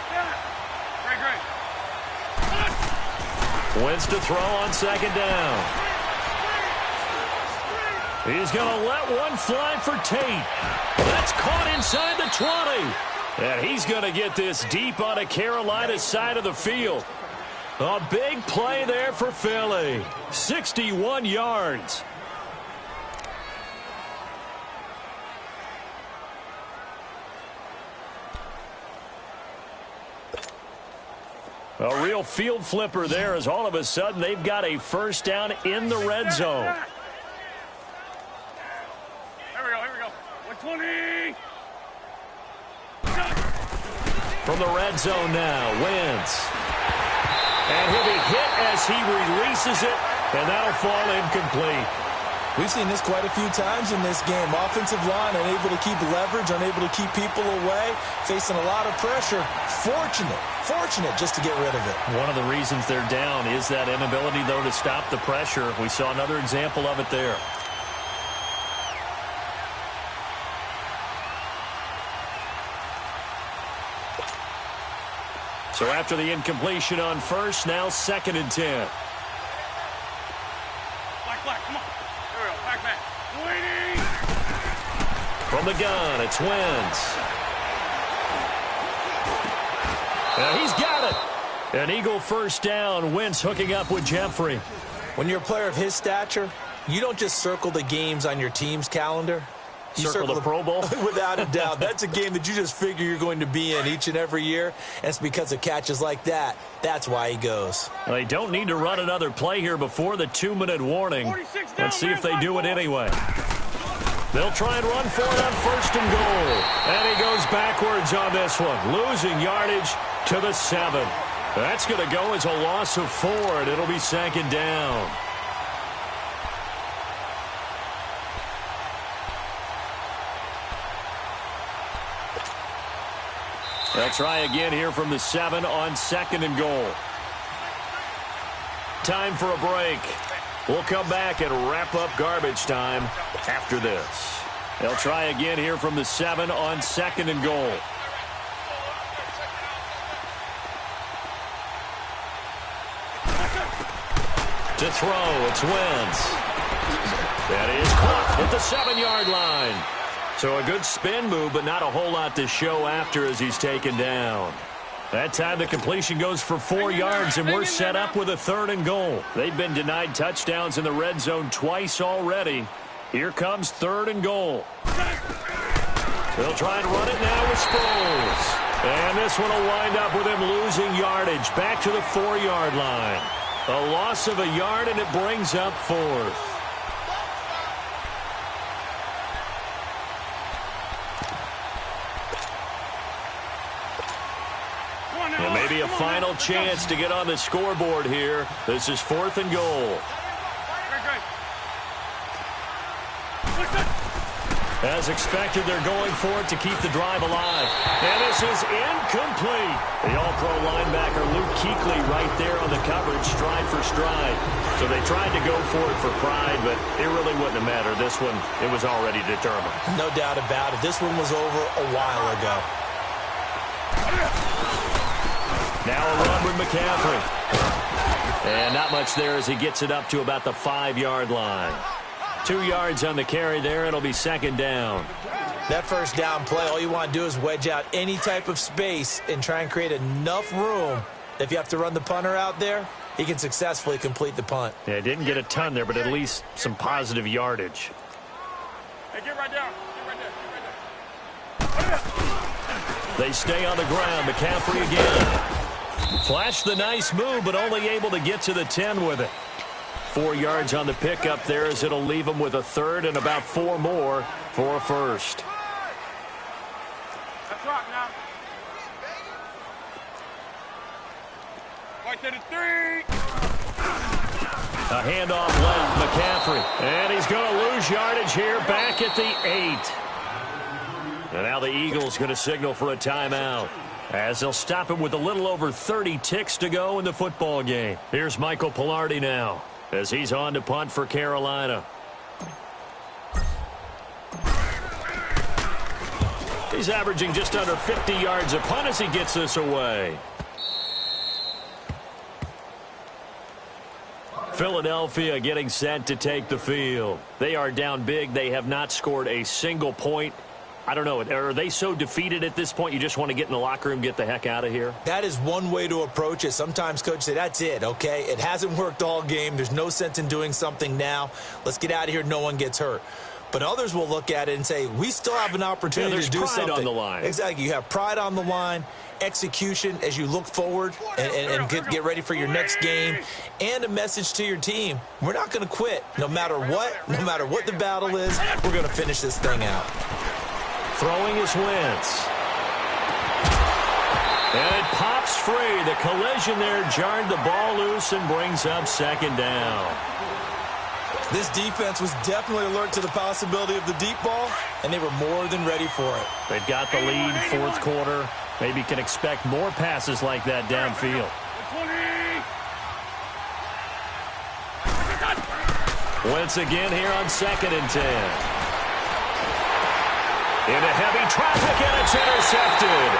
Great. Wentz to throw on second down. He's going to let one fly for Tate. That's caught inside the 20. And he's going to get this deep on a Carolina side of the field. A big play there for Philly. 61 yards. A real field flipper there as all of a sudden they've got a first down in the red zone. Here we go. 120. From the red zone now, Wentz. And he'll be hit as he releases it, and that'll fall incomplete. We've seen this quite a few times in this game. Offensive line unable to keep leverage, unable to keep people away, facing a lot of pressure. Fortunate just to get rid of it. One of the reasons they're down is that inability, though, to stop the pressure. We saw another example of it there. So after the incompletion on first, now 2nd and 10. Black, come on. Here we go, back. Waiting. From the gun, it's Wentz. And he's got it. An Eagle first down. Wentz hooking up with Jeffrey. When you're a player of his stature, you don't just circle the games on your team's calendar. You circle the Pro Bowl? Without a doubt. That's a game that you just figure you're going to be in each and every year. And it's because of catches like that. That's why he goes. Well, they don't need to run another play here before the 2-minute warning. Let's see if they do it anyway. They'll try and run for it on 1st and goal. And he goes backwards on this one, losing yardage to the 7. That's going to go as a loss of 4, and it'll be 2nd down. They'll try again here from the 7 on 2nd and goal. Time for a break. We'll come back and wrap up garbage time after this. They'll try again here from the 7 on 2nd and goal. To throw, it's Wentz. That is caught at the 7-yard line. So a good spin move, but not a whole lot to show after as he's taken down. That time the completion goes for 4 yards, and we're set up with a 3rd and goal. They've been denied touchdowns in the red zone twice already. Here comes 3rd and goal. They'll try and run it now with Sproles. And this one will wind up with him losing yardage back to the 4-yard line. A loss of a yard, and it brings up 4th. And maybe a final chance to get on the scoreboard here. This is 4th and goal. As expected, they're going for it to keep the drive alive. And this is incomplete. The All-Pro linebacker Luke Kuechly right there on the coverage, stride for stride. So they tried to go for it for pride, but it really wouldn't have mattered. This one, it was already determined. No doubt about it. This one was over a while ago. Now a run with McCaffrey. And not much there as he gets it up to about the 5-yard line. 2 yards on the carry there. It'll be second down. That first down play, all you want to do is wedge out any type of space and try and create enough room. If you have to run the punter out there, he can successfully complete the punt. Yeah, didn't get a ton there, but at least some positive yardage. Hey, get right down. Get right there. They stay on the ground. McCaffrey again. Flashed the nice move, but only able to get to the 10 with it. 4 yards on the pickup there as it'll leave him with a third and about 4 more for a first. Let's rock now. Right to the 3. A handoff left, McCaffrey. And he's going to lose yardage here back at the 8. And now the Eagles going to signal for a timeout, as they'll stop him with a little over 30 ticks to go in the football game. Here's Michael Pilardi now, as he's on to punt for Carolina. He's averaging just under 50 yards a punt as he gets this away. Philadelphia getting set to take the field. They are down big. They have not scored a single point. I don't know. Are they so defeated at this point you just want to get in the locker room, get the heck out of here? That is one way to approach it. Sometimes coaches say, that's it, okay? It hasn't worked all game. There's no sense in doing something now. Let's get out of here. No one gets hurt. But others will look at it and say, we still have an opportunity to do something. There's pride on the line. Exactly. You have pride on the line, execution as you look forward and get ready for your next game, and a message to your team. We're not going to quit. No matter what the battle is, we're going to finish this thing out. Throwing is Wentz. And it pops free. The collision there jarred the ball loose and brings up second down. This defense was definitely alert to the possibility of the deep ball, and they were more than ready for it. They've got the lead, fourth quarter. Maybe can expect more passes like that downfield. 20. Wentz again here on 2nd and 10. Into heavy traffic, and it's intercepted.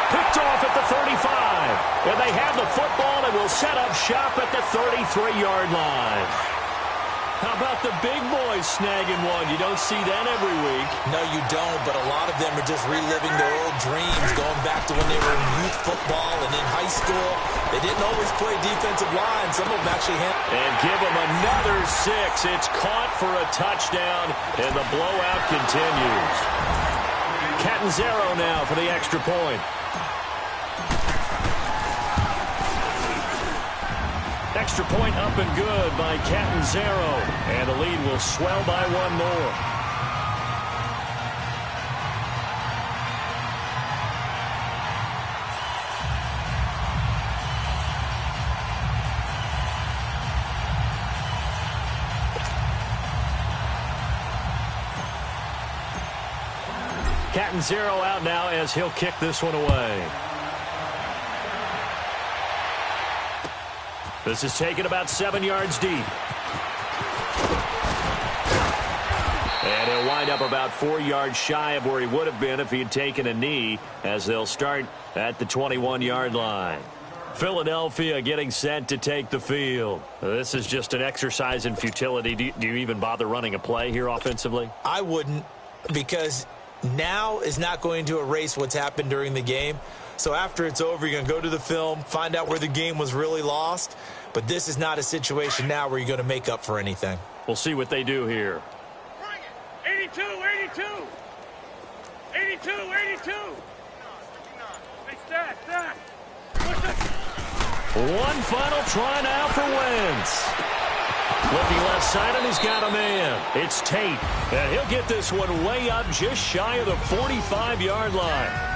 Picked off at the 35. And they have the football and will set up shop at the 33-yard line. How about the big boys snagging one? You don't see that every week. No, you don't, but a lot of them are just reliving their old dreams, going back to when they were in youth football and in high school. They didn't always play defensive line. Some of them actually had. And give them another 6. It's caught for a touchdown, and the blowout continues. Catanzaro now for the extra point. Extra point up and good by Catanzaro. And the lead will swell by 1 more. Catanzaro out now as he'll kick this one away. This is taken about 7 yards deep. And he'll wind up about 4 yards shy of where he would have been if he had taken a knee, as they'll start at the 21-yard line. Philadelphia getting set to take the field. This is just an exercise in futility. Do you even bother running a play here offensively? I wouldn't, because now is not going to erase what's happened during the game. So after it's over, you're going to go to the film, find out where the game was really lost. But this is not a situation now where you're going to make up for anything. We'll see what they do here. 82, 82. 82, 82. Hey, stat. One final try now for Wentz. Looking left side, and he's got a man. It's Tate, and he'll get this one way up just shy of the 45-yard line.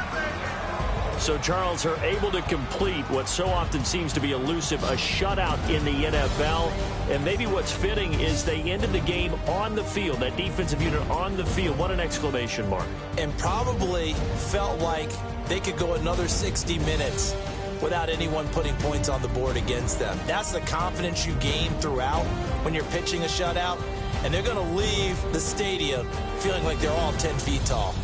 So, Charles, are able to complete what so often seems to be elusive, a shutout in the NFL. And maybe what's fitting is they ended the game on the field, that defensive unit on the field. What an exclamation mark. And probably felt like they could go another 60 minutes without anyone putting points on the board against them. That's the confidence you gain throughout when you're pitching a shutout, and they're going to leave the stadium feeling like they're all 10 feet tall.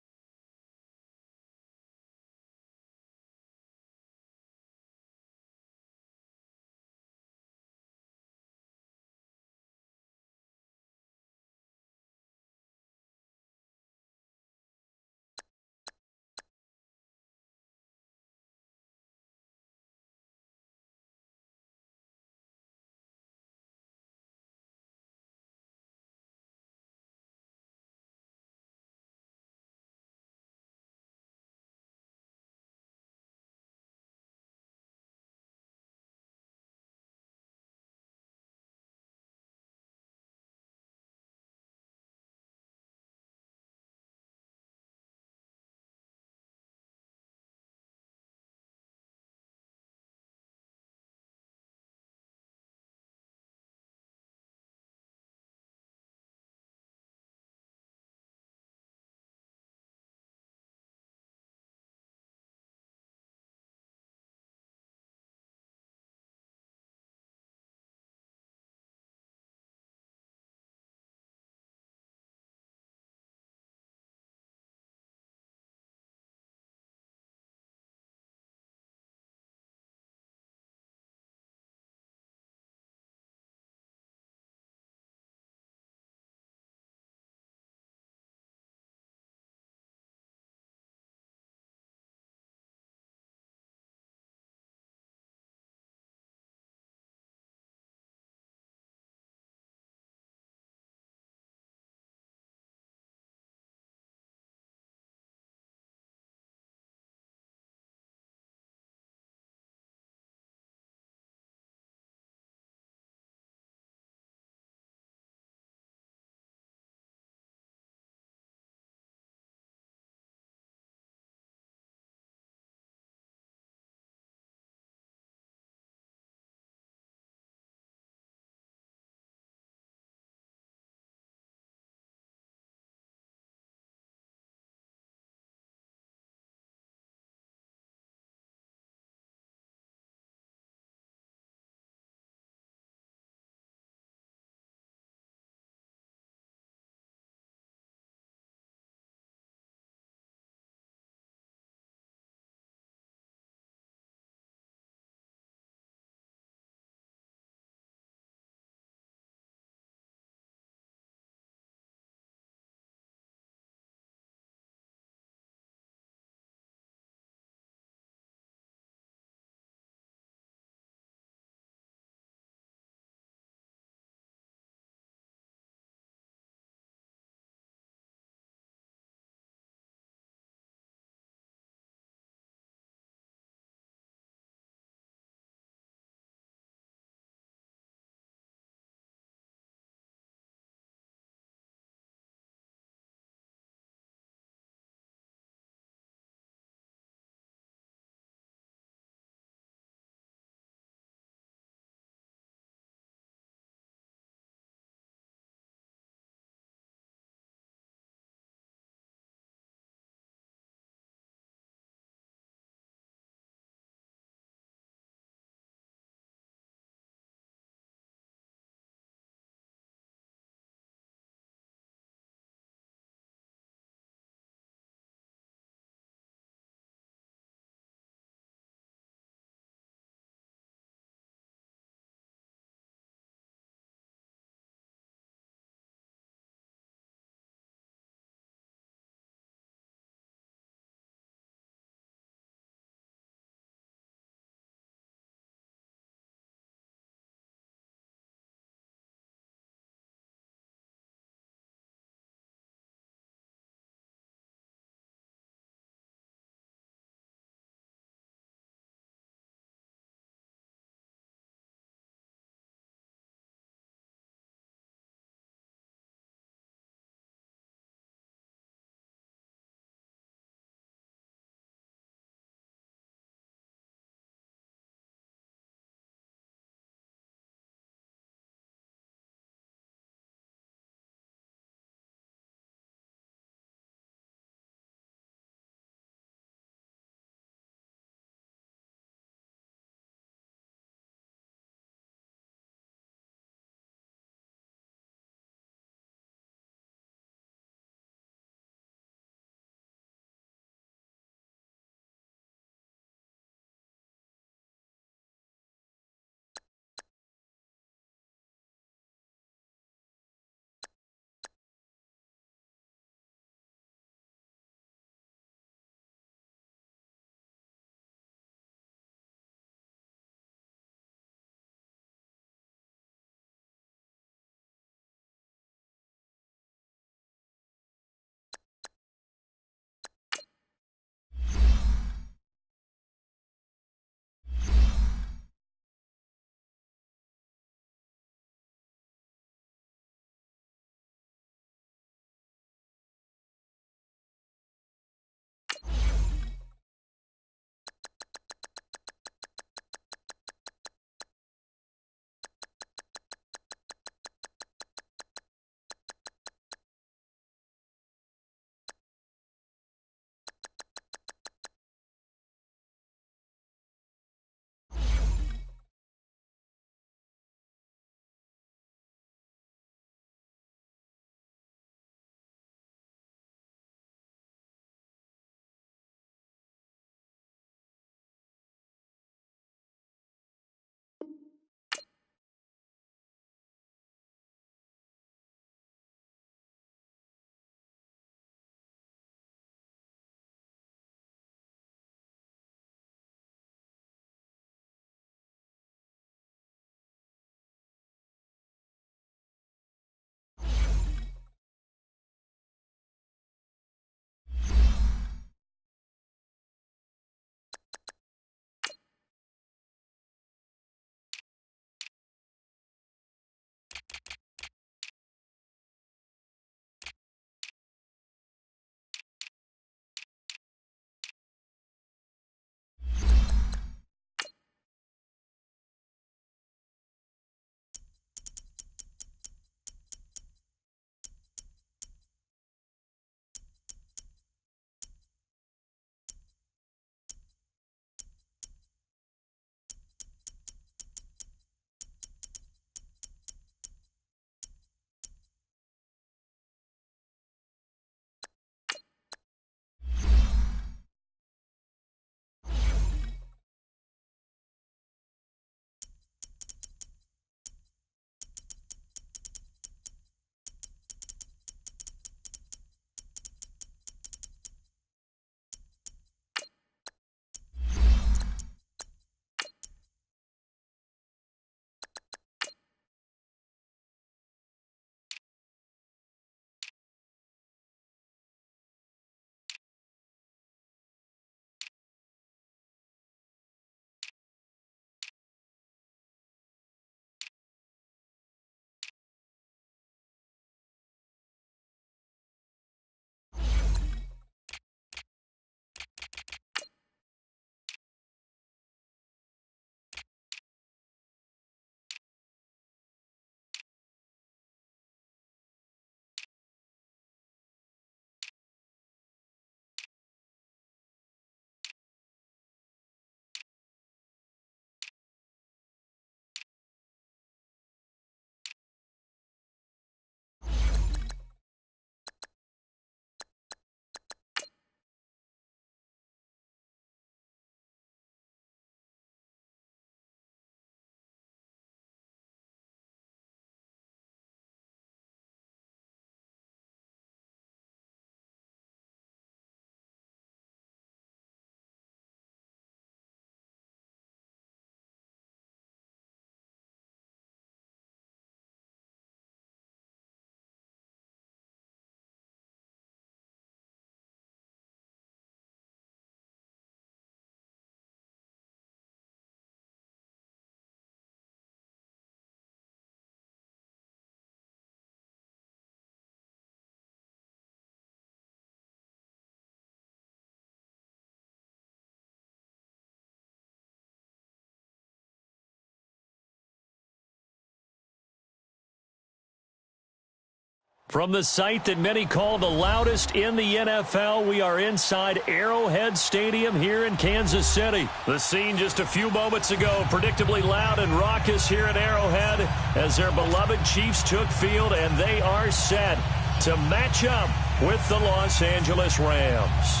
From the site that many call the loudest in the NFL, we are inside Arrowhead Stadium here in Kansas City. The scene just a few moments ago, predictably loud and raucous here at Arrowhead as their beloved Chiefs took field, and they are set to match up with the Los Angeles Rams.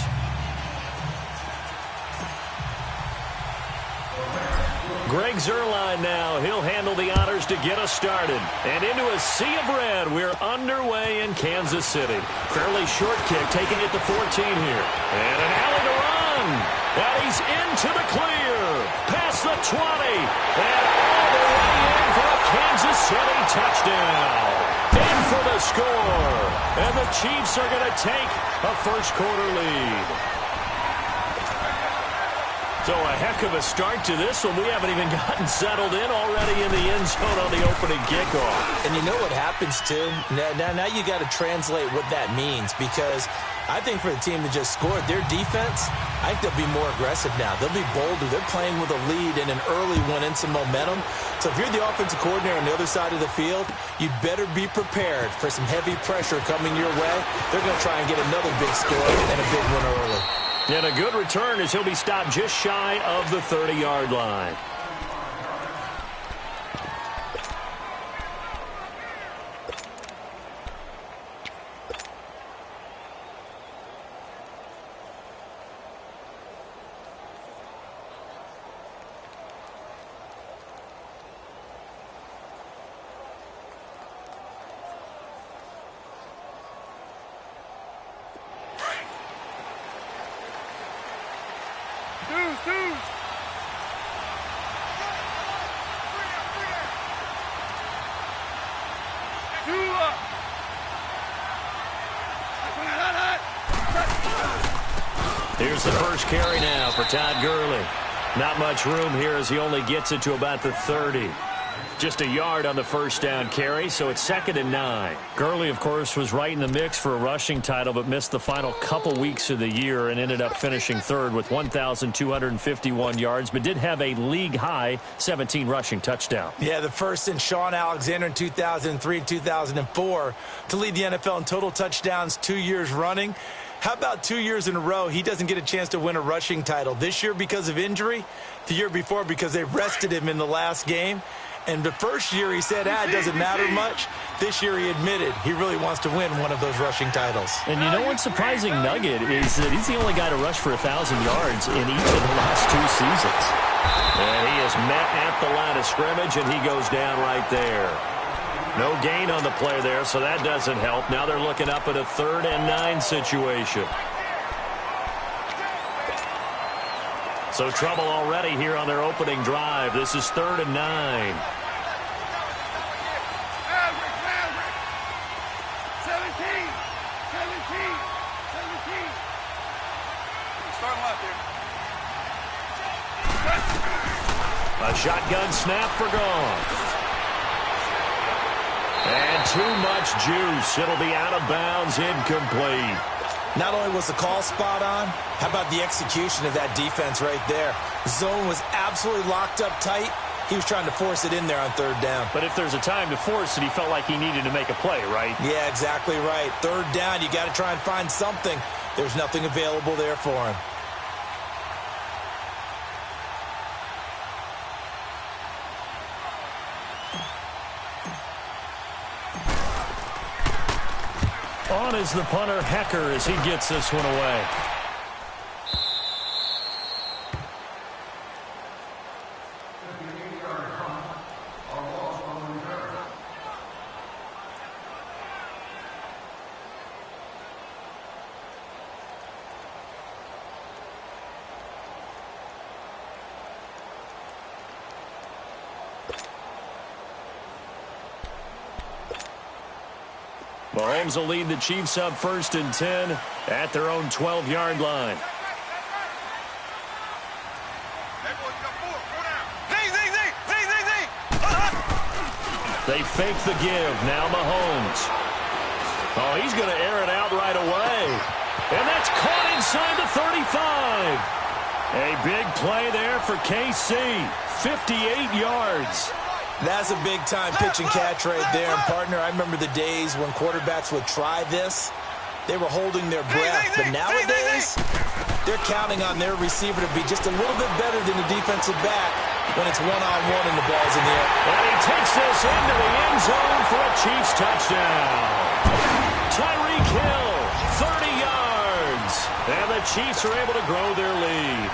Greg Zuerlein now. He'll handle the honors to get us started. And into a sea of red, we're underway in Kansas City. Fairly short kick, taking it to 14 here. And an alley to run. And he's into the clear. Past the 20. And all the way in for a Kansas City touchdown. In for the score. And the Chiefs are going to take a first-quarter lead. So a heck of a start to this one. We haven't even gotten settled in already in the end zone on the opening kickoff. And you know what happens, too? Now you got to translate what that means, because I think for the team that just scored, their defense, I think they'll be more aggressive now. They'll be bolder. They're playing with a lead and an early one and some momentum. So if you're the offensive coordinator on the other side of the field, you'd better be prepared for some heavy pressure coming your way. They're going to try and get another big score and a big one early. And a good return as he'll be stopped just shy of the 30-yard line. Here's the first carry now for Todd Gurley. Not much room here as he only gets it to about the 30. Just a yard on the first down carry, so it's 2nd and 9. Gurley, of course, was right in the mix for a rushing title, but missed the final couple weeks of the year and ended up finishing third with 1,251 yards, but did have a league-high 17 rushing touchdowns. Yeah, the first in Sean Alexander in 2003 and 2004 to lead the NFL in total touchdowns 2 years running. How about 2 years in a row he doesn't get a chance to win a rushing title? This year because of injury, the year before because they rested him in the last game. And the first year he said, it doesn't matter much. This year he admitted he really wants to win one of those rushing titles. And you know what's surprising nugget is that he's the only guy to rush for 1,000 yards in each of the last 2 seasons. And he is met at the line of scrimmage, and he goes down right there. No gain on the play there, so that doesn't help. Now they're looking up at a 3rd and 9 situation. So trouble already here on their opening drive. This is 3rd and 9. 17. Start left here. A shotgun snap for Goff. And too much juice. It'll be out of bounds, incomplete. Not only was the call spot on, how about the execution of that defense right there? Zone was absolutely locked up tight. He was trying to force it in there on 3rd down. But if there's a time to force it, he felt like he needed to make a play, right? Yeah, exactly right. 3rd down, you got to try and find something. There's nothing available there for him. On is the punter, Hecker, as he gets this one away. Mahomes will lead the Chiefs up 1st and 10 at their own 12-yard line. They fake the give. Now Mahomes. Oh, he's going to air it out right away. And that's caught inside the 35. A big play there for KC. 58 yards. That's a big-time pitch and catch right there. And, partner, I remember the days when quarterbacks would try this. They were holding their breath. But nowadays, they're counting on their receiver to be just a little bit better than the defensive back when it's one-on-one and the ball's in the air. And he takes this into the end zone for a Chiefs touchdown. Tyreek Hill, 30 yards. And the Chiefs are able to grow their lead.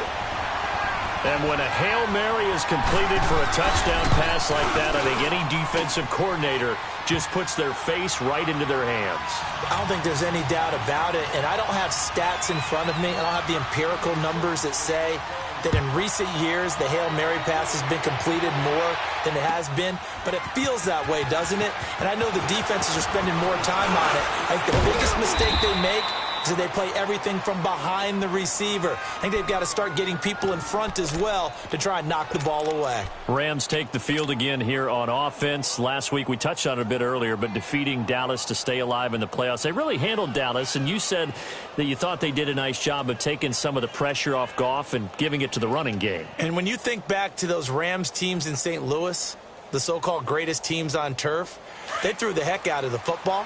And when a Hail Mary is completed for a touchdown pass like that, I think any defensive coordinator just puts their face right into their hands. I don't think there's any doubt about it, and I don't have stats in front of me. I don't have the empirical numbers that say that in recent years the Hail Mary pass has been completed more than it has been, but it feels that way, doesn't it? And I know the defenses are spending more time on it. I think the biggest mistake they make is that they play everything from behind the receiver. I think they've got to start getting people in front as well to try and knock the ball away. Rams take the field again here on offense. Last week we touched on it a bit earlier, but defeating Dallas to stay alive in the playoffs. They really handled Dallas, and you said that you thought they did a nice job of taking some of the pressure off Goff and giving it to the running game. And when you think back to those Rams teams in St. Louis, the so-called greatest teams on turf, they threw the heck out of the football.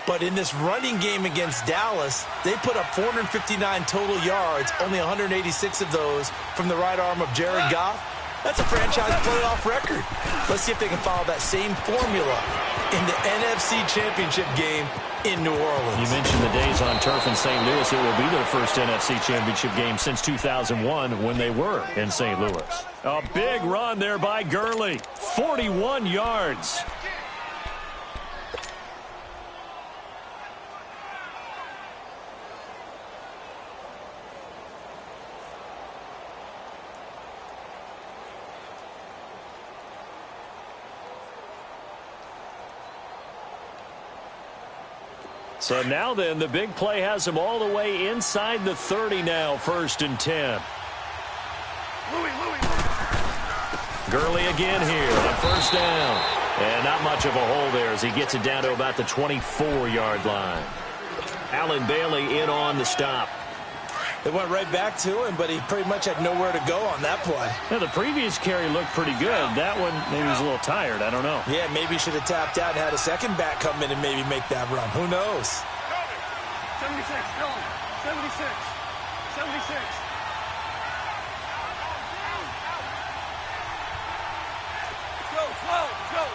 But in this running game against Dallas, they put up 459 total yards, only 186 of those from the right arm of Jared Goff. That's a franchise playoff record. Let's see if they can follow that same formula in the NFC Championship game in New Orleans. You mentioned the days on turf in St. Louis. It will be their first NFC Championship game since 2001 when they were in St. Louis. A big run there by Gurley, 41 yards. So now then, the big play has them all the way inside the 30 now, 1st and 10. Gurley again here on 1st down. And not much of a hole there as he gets it down to about the 24-yard line. Allen Bailey in on the stop. They went right back to him, but he pretty much had nowhere to go on that play. Now, the previous carry looked pretty good. That one, maybe he was a little tired. I don't know. Yeah, maybe he should have tapped out and had a second back come in and maybe make that run. Who knows? 76, Dylan. 76. 76. Go, slow, go.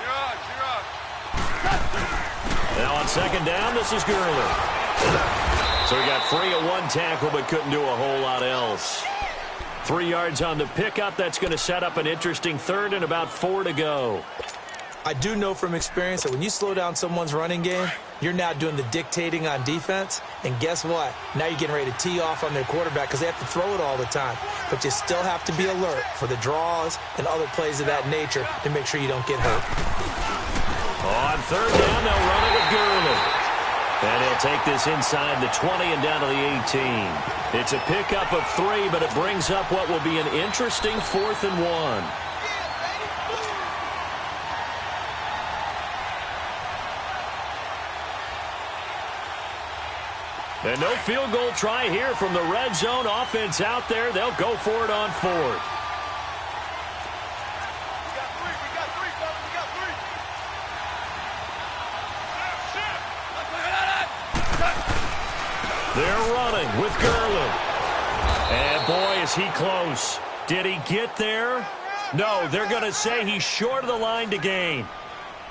You're on. Now on 2nd down, this is Gurley. So he got free of one tackle but couldn't do a whole lot else. 3 yards on the pickup. That's going to set up an interesting 3rd and about 4 to go. I do know from experience that when you slow down someone's running game, you're now doing the dictating on defense. And guess what? Now you're getting ready to tee off on their quarterback because they have to throw it all the time. But you still have to be alert for the draws and other plays of that nature to make sure you don't get hurt. On 3rd down, they'll run it with Gurley. And he'll take this inside the 20 and down to the 18. It's a pickup of 3, but it brings up what will be an interesting 4th and 1. And no field goal try here from the red zone. Offense out there. They'll go for it on 4th. They're running with Gurley. And boy, is he close. Did he get there? No, they're going to say he's short of the line to gain.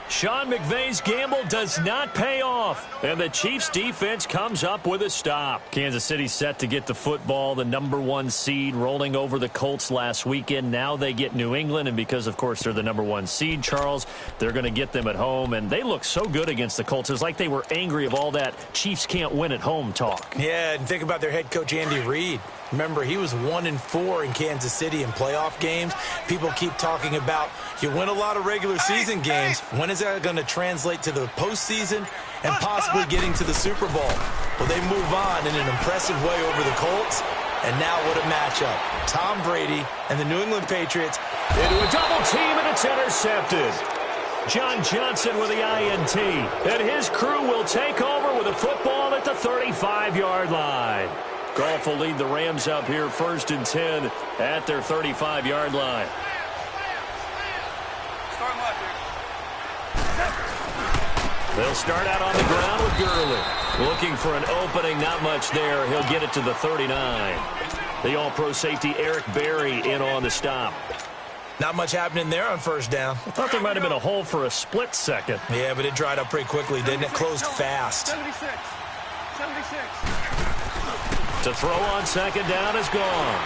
Sean McVay's gamble does not pay off, and the Chiefs defense comes up with a stop. Kansas City set to get the football, the #1 seed, rolling over the Colts last weekend. Now they get New England, and because, of course, they're the #1 seed, Charles, they're going to get them at home, and they look so good against the Colts. It's like they were angry of all that Chiefs can't win at home talk. Yeah, and think about their head coach, Andy Reid. Remember, he was 1-4 in Kansas City in playoff games. People keep talking about you win a lot of regular season games. When is that going to translate to the postseason and possibly getting to the Super Bowl? Well, they move on in an impressive way over the Colts. And now what a matchup. Tom Brady and the New England Patriots into a double team, and it's intercepted. John Johnson with the INT. And his crew will take over with a football at the 35-yard line. Goff will lead the Rams up here 1st and 10 at their 35-yard line. They'll start out on the ground with Gurley. Looking for an opening, not much there. He'll get it to the 39. The all-pro safety Eric Berry in on the stop. Not much happening there on first down. I thought there might have been a hole for a split second. Yeah, but it dried up pretty quickly, didn't it? Closed fast. 76. 76. To throw on second down is gone.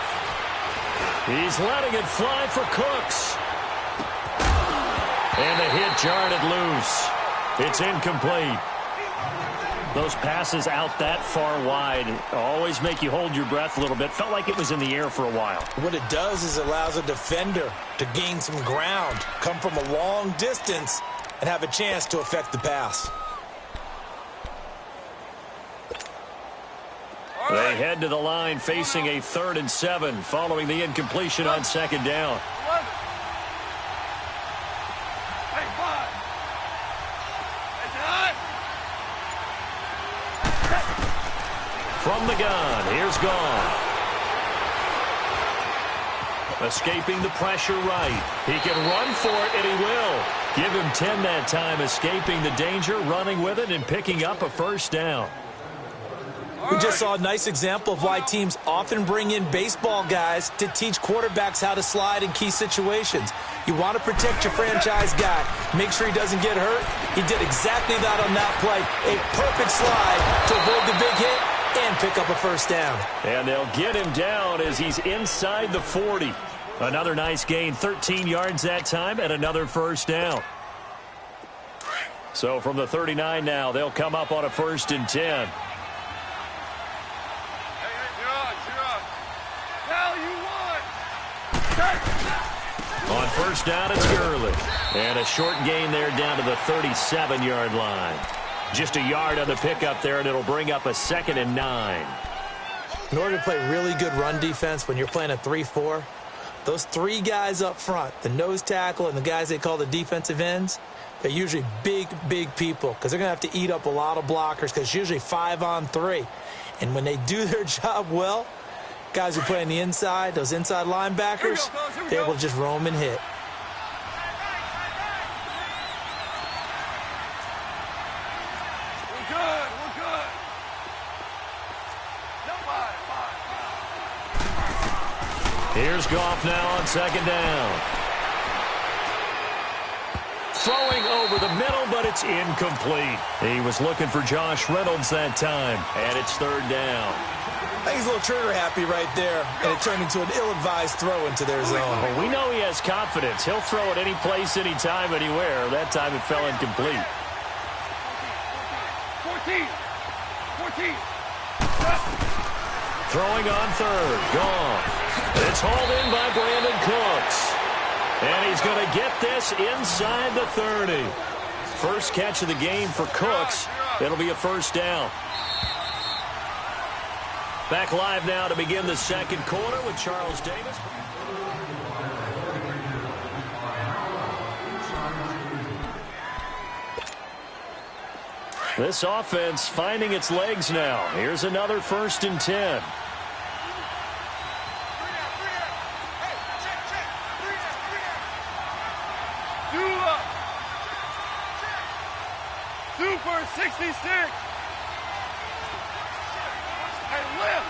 He's letting it fly for Cooks. And the hit jarred it loose. It's incomplete. Those passes out that far wide always make you hold your breath a little bit. Felt like it was in the air for a while. What it does is it allows a defender to gain some ground, come from a long distance, and have a chance to affect the pass. They head to the line facing a 3rd and 7 following the incompletion on second down. From the gun, here's Goff. Escaping the pressure right. He can run for it, and he will. Give him 10 that time, escaping the danger, running with it, and picking up a first down. We just saw a nice example of why teams often bring in baseball guys to teach quarterbacks how to slide in key situations. You want to protect your franchise guy. Make sure he doesn't get hurt. He did exactly that on that play. A perfect slide to avoid the big hit and pick up a first down. And they'll get him down as he's inside the 40. Another nice gain, 13 yards that time, and another first down. So from the 39 now, they'll come up on a 1st and 10. On first down, it's Gurley. And a short gain there down to the 37-yard line. Just a yard on the pickup there, and it'll bring up a 2nd and 9. In order to play really good run defense when you're playing a 3-4, those 3 guys up front, the nose tackle and the guys they call the defensive ends, they're usually big, big people because they're going to have to eat up a lot of blockers because it's usually 5 on 3. And when they do their job well, guys who play on the inside, those inside linebackers, they're able to just roam and hit. Here's Goff now on second down. Throwing over the middle, but it's incomplete. He was looking for Josh Reynolds that time, and it's 3rd down. I think he's a little trigger happy right there, and it turned into an ill-advised throw into their zone. Well, we know he has confidence. He'll throw it any place, anytime, anywhere. That time it fell incomplete. 14. Throwing on 3rd. Goff. It's hauled in by Brandon Cooks. And he's going to get this inside the 30. First catch of the game for Cooks. It'll be a first down. Back live now to begin the second quarter with Charles Davis. This offense finding its legs now. Here's another 1st and 10. Super 66. And lift.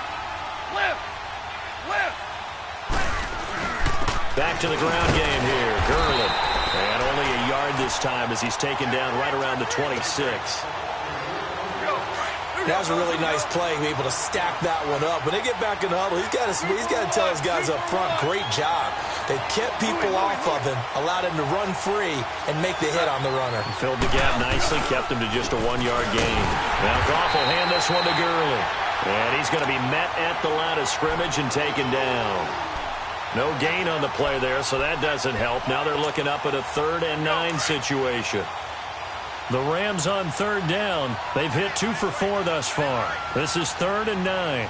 Back to the ground game here. Gurley. And only a yard this time as he's taken down right around the 26. That was a really nice play, be able to stack that one up. When they get back in the huddle, he's got to tell his guys up front, great job. They kept people off of him, allowed him to run free and make the hit on the runner. Filled the gap nicely, kept him to just a 1-yard gain. Now Goff will hand this one to Gurley. And he's going to be met at the line of scrimmage and taken down. No gain on the play there, so that doesn't help. Now they're looking up at a 3rd and 9 situation. The Rams on 3rd down. They've hit 2 for 4 thus far. This is 3rd and 9.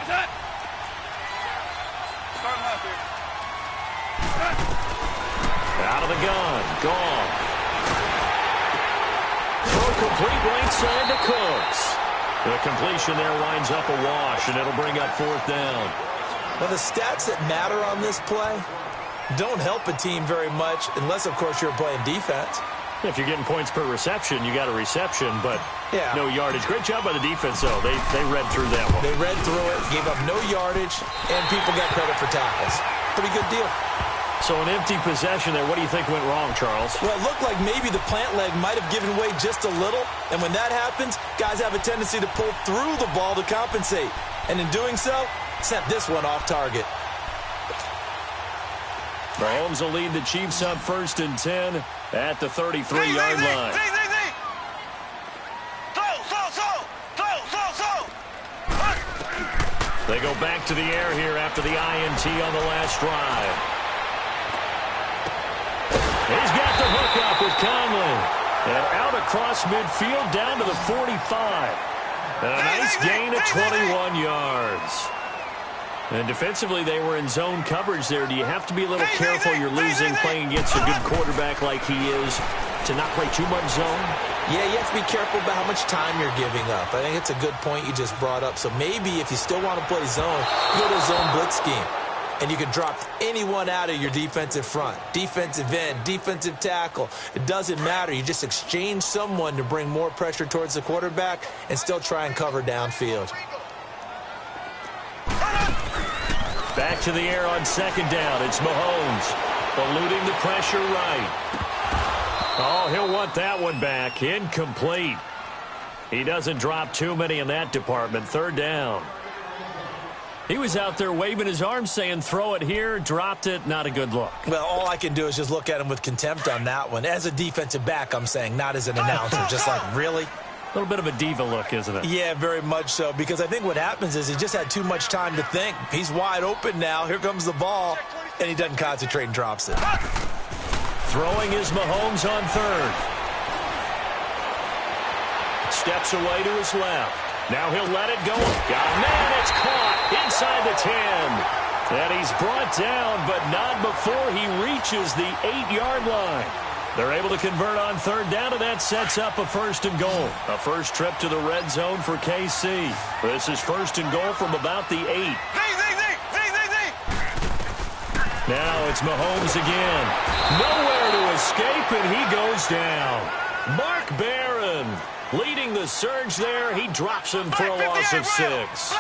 Out of the gun. Goff. Throw complete right side to Cooks. The completion there winds up a wash, and it'll bring up 4th down. Well, the stats that matter on this play don't help a team very much unless, of course, you're playing defense. If you're getting points per reception, you got a reception, but no yardage. Great job by the defense, though. They read through that one. They read through it, gave up no yardage, and people got credit for tackles. Pretty good deal. So an empty possession there. What do you think went wrong, Charles? Well, it looked like maybe the plant leg might have given way just a little, and when that happens, guys have a tendency to pull through the ball to compensate. And in doing so, sent this one off target. Mahomes will lead the Chiefs up 1st and 10 at the 33-yard line. They go back to the air here after the INT on the last drive. He's got the hook up with Conley. And out across midfield down to the 45. And a nice gain of 21 yards. And defensively, they were in zone coverage there. Do you have to be a little careful? You're losing playing against a good quarterback like he is to not play too much zone? Yeah, you have to be careful about how much time you're giving up. I think it's a good point you just brought up. So maybe if you still want to play zone, go to a zone blitz scheme. And you can drop anyone out of your defensive front. Defensive end, defensive tackle. It doesn't matter. You just exchange someone to bring more pressure towards the quarterback and still try and cover downfield. Back to the air on 2nd down. It's Mahomes eluding the pressure right. Oh, he'll want that one back. Incomplete. He doesn't drop too many in that department. 3rd down. He was out there waving his arms saying, throw it here, dropped it, not a good look. Well, all I can do is just look at him with contempt on that one. As a defensive back, I'm saying, not as an announcer. Just like, really? A little bit of a diva look, isn't it? Yeah, very much so, because I think what happens is he just had too much time to think. He's wide open now. Here comes the ball, and he doesn't concentrate and drops it. Throwing is Mahomes on 3rd. Steps away to his left. Now he'll let it go. Got a man, it's caught inside the 10. And he's brought down, but not before he reaches the 8-yard line. They're able to convert on 3rd down, and that sets up a 1st and goal. A first trip to the red zone for KC. This is 1st and goal from about the 8. Now it's Mahomes again. Nowhere to escape, and he goes down. Mark Barron leading the surge there. He drops him for a loss of 6.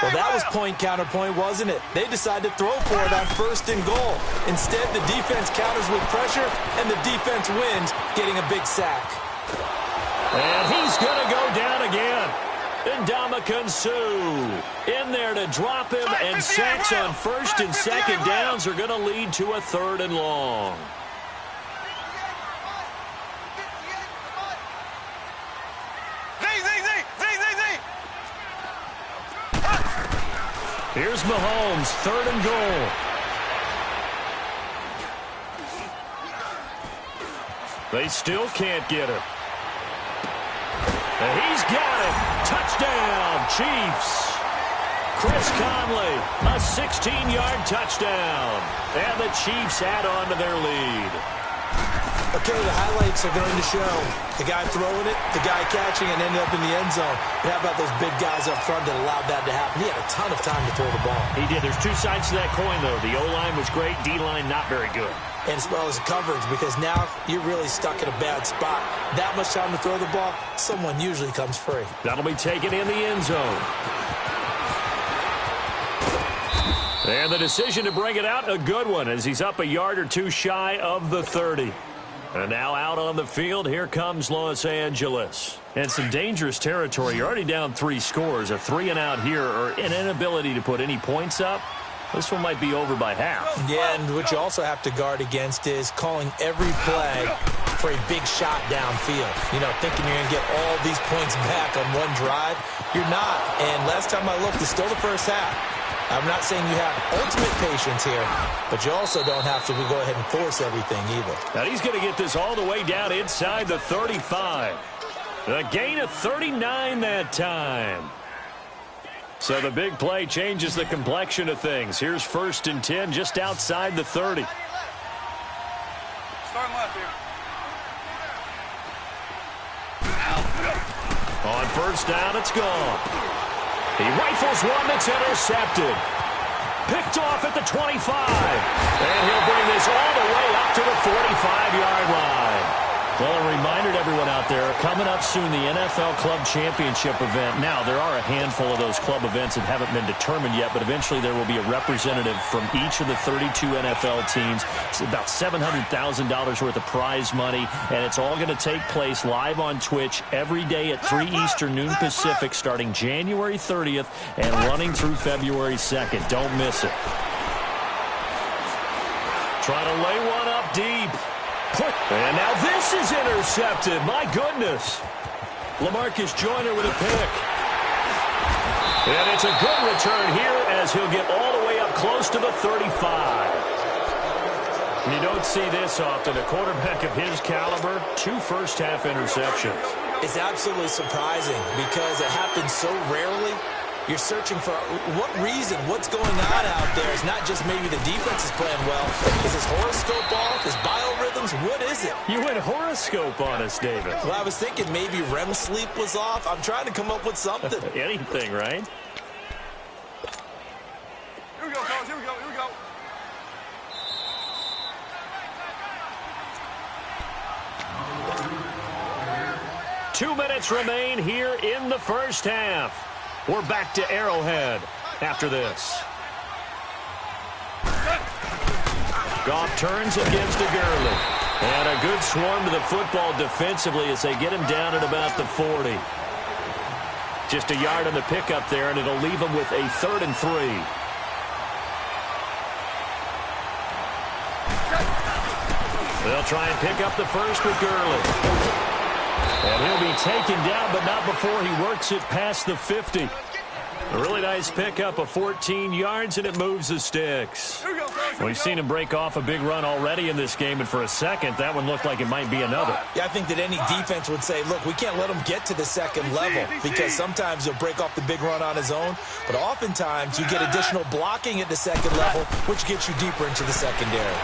Well, that was point-counterpoint, wasn't it? They decided to throw for it on 1st and goal. Instead, the defense counters with pressure, and the defense wins, getting a big sack. And he's going to go down again. Ndamukong Suh in there to drop him, and sacks on 1st and 2nd downs are going to lead to a 3rd and long. Here's Mahomes, 3rd and goal. They still can't get him. And he's got it. Touchdown, Chiefs. Chris Conley, a 16-yard touchdown. And the Chiefs add on to their lead. Okay, the highlights are going to show the guy throwing it, the guy catching, and ended up in the end zone. But how about those big guys up front that allowed that to happen? He had a ton of time to throw the ball. He did. There's 2 sides to that coin, though. The O-line was great. D-line not very good. And as well as the coverage, because now you're really stuck in a bad spot. That much time to throw the ball, someone usually comes free. That'll be taken in the end zone. And the decision to bring it out, a good one, as he's up a yard or 2 shy of the 30. And now out on the field, here comes Los Angeles. And some dangerous territory. You're already down 3 scores. A 3-and-out here, or an inability to put any points up. This one might be over by half. Yeah, and what you also have to guard against is calling every play for a big shot downfield. You know, thinking you're going to get all these points back on one drive. You're not. And last time I looked, it's still the first half. I'm not saying you have ultimate patience here, but you also don't have to go ahead and force everything either. Now he's going to get this all the way down inside the 35. A gain of 39 that time. So the big play changes the complexion of things. Here's 1st and 10 just outside the 30. Starting left here. On 1st down, it's gone. He rifles one that's intercepted. Picked off at the 25. And he'll bring this all the way up to the 45-yard line. Well, a reminder to everyone out there, coming up soon, the NFL Club Championship event. Now, there are a handful of those club events that haven't been determined yet, but eventually there will be a representative from each of the 32 NFL teams. It's about $700,000 worth of prize money, and it's all going to take place live on Twitch every day at 3 Eastern, noon Pacific, starting January 30th and running through February 2nd. Don't miss it. Trying to lay one up deep. And now this is intercepted. My goodness. LaMarcus Joyner with a pick. And it's a good return here as he'll get all the way up close to the 35. You don't see this often. A quarterback of his caliber, 2 first-half interceptions. It's absolutely surprising because it happens so rarely. You're searching for what reason, what's going on out there. It's not just maybe the defense is playing well. Is his horoscope off? His biorhythms? What is it? You went horoscope on us, David. Well, I was thinking maybe REM sleep was off. I'm trying to come up with something. Anything, right? Here we go, fellas. Here we go. Here we go. Two minutes remain here in the first half. We're back to Arrowhead after this. Goff turns and gives to Gurley. And a good swarm to the football defensively as they get him down at about the 40. Just a yard on the pickup there, and it'll leave him with a 3rd and 3. They'll try and pick up the first with Gurley. And he'll be taken down, but not before he works it past the 50. A really nice pickup of 14 yards, and it moves the sticks. We've seen him break off a big run already in this game, and for a second, that one looked like it might be another. Yeah, I think that any defense would say, look, we can't let him get to the second level because sometimes he'll break off the big run on his own, but oftentimes you get additional blocking at the second level, which gets you deeper into the secondary.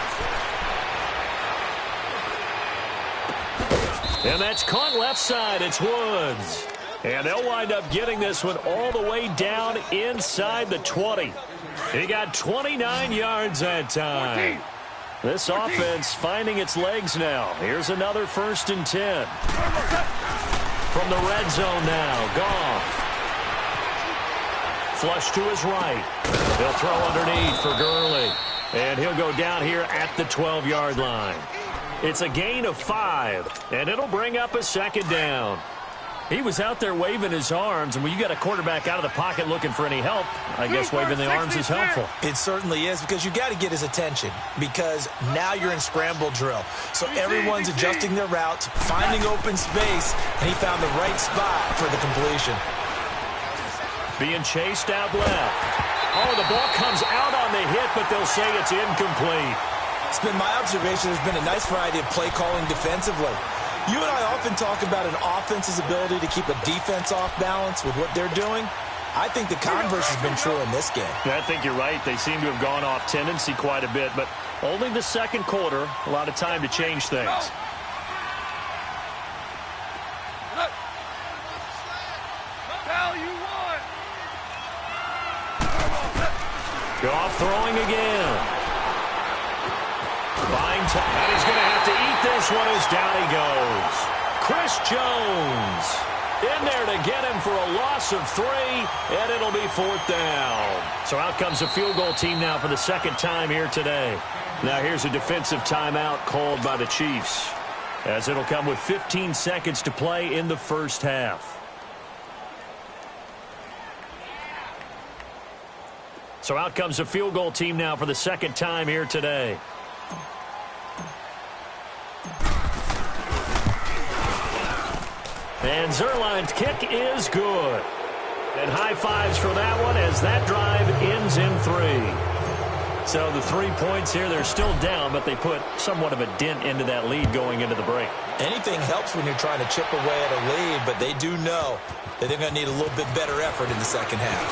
And that's caught left side. It's Woods. And they'll wind up getting this one all the way down inside the 20. He got 29 yards that time. This offense finding its legs now. Here's another 1st and 10. From the red zone now, Goff. Flush to his right. He'll throw underneath for Gurley. And he'll go down here at the 12-yard line. It's a gain of 5, and it'll bring up a 2nd down. He was out there waving his arms, and when you got a quarterback out of the pocket looking for any help, I guess waving the arms is helpful. It certainly is, because you got to get his attention, because now you're in scramble drill. So everyone's adjusting their routes, finding open space, and he found the right spot for the completion. Being chased out left. Oh, the ball comes out on the hit, but they'll say it's incomplete. It's been my observation there's been a nice variety of play calling defensively. You and I often talk about an offense's ability to keep a defense off balance with what they're doing. I think the converse has been true in this game. Yeah, I think you're right. They seem to have gone off tendency quite a bit, but only the second quarter, a lot of time to change things. Goff throwing again. Buying time, and he's going to have to eat this one as down he goes. Chris Jones in there to get him for a loss of 3, and it'll be 4th down. So out comes the field goal team now for the 2nd time here today. Now here's a defensive timeout called by the Chiefs, as it'll come with 15 seconds to play in the first half. So out comes the field goal team now for the 2nd time here today. And Zerline's kick is good. And high fives for that one as that drive ends in 3. So the 3 points here, they're still down, but they put somewhat of a dent into that lead going into the break. Anything helps when you're trying to chip away at a lead, but they do know that they're going to need a little bit better effort in the second half.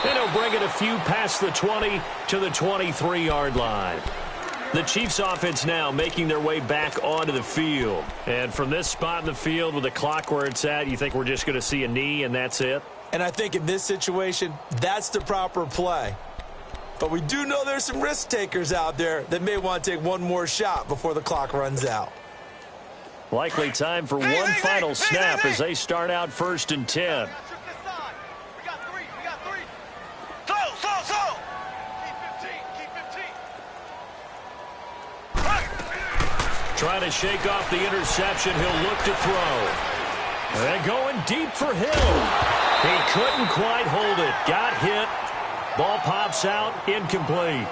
And he'll bring it a few past the 20 to the 23-yard line. The Chiefs offense now making their way back onto the field. And from this spot in the field with the clock where it's at, you think we're just going to see a knee and that's it? And I think in this situation, that's the proper play. But we do know there's some risk takers out there that may want to take one more shot before the clock runs out. Likely time for one final snap as they start out 1st and 10. Trying to shake off the interception. He'll look to throw. And going deep for Hill. He couldn't quite hold it. Got hit. Ball pops out. Incomplete.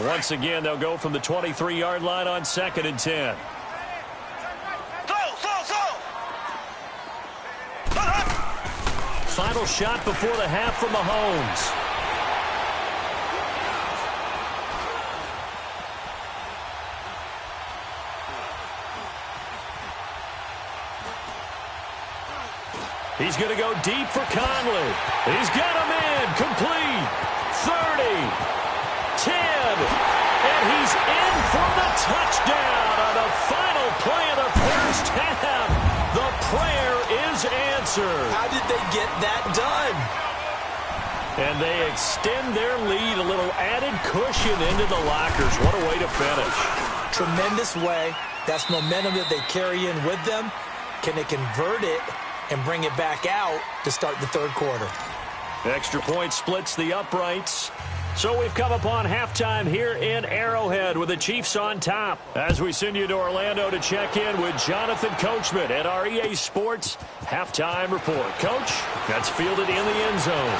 Once again, they'll go from the 23-yard line on 2nd and 10. Final shot before the half from Mahomes. He's going to go deep for Conley. He's got him in. Complete. 30. 10. And he's in for the touchdown on the final play of the first half. The prayer is answered. How did they get that done? And they extend their lead, a little added cushion into the lockers. What a way to finish. Tremendous way. That's momentum that they carry in with them. Can they convert it and bring it back out to start the third quarter? Extra point splits the uprights. So we've come upon halftime here in Arrowhead with the Chiefs on top. As we send you to Orlando to check in with Jonathan Coachman at our EA Sports Halftime Report. Coach, that's fielded in the end zone.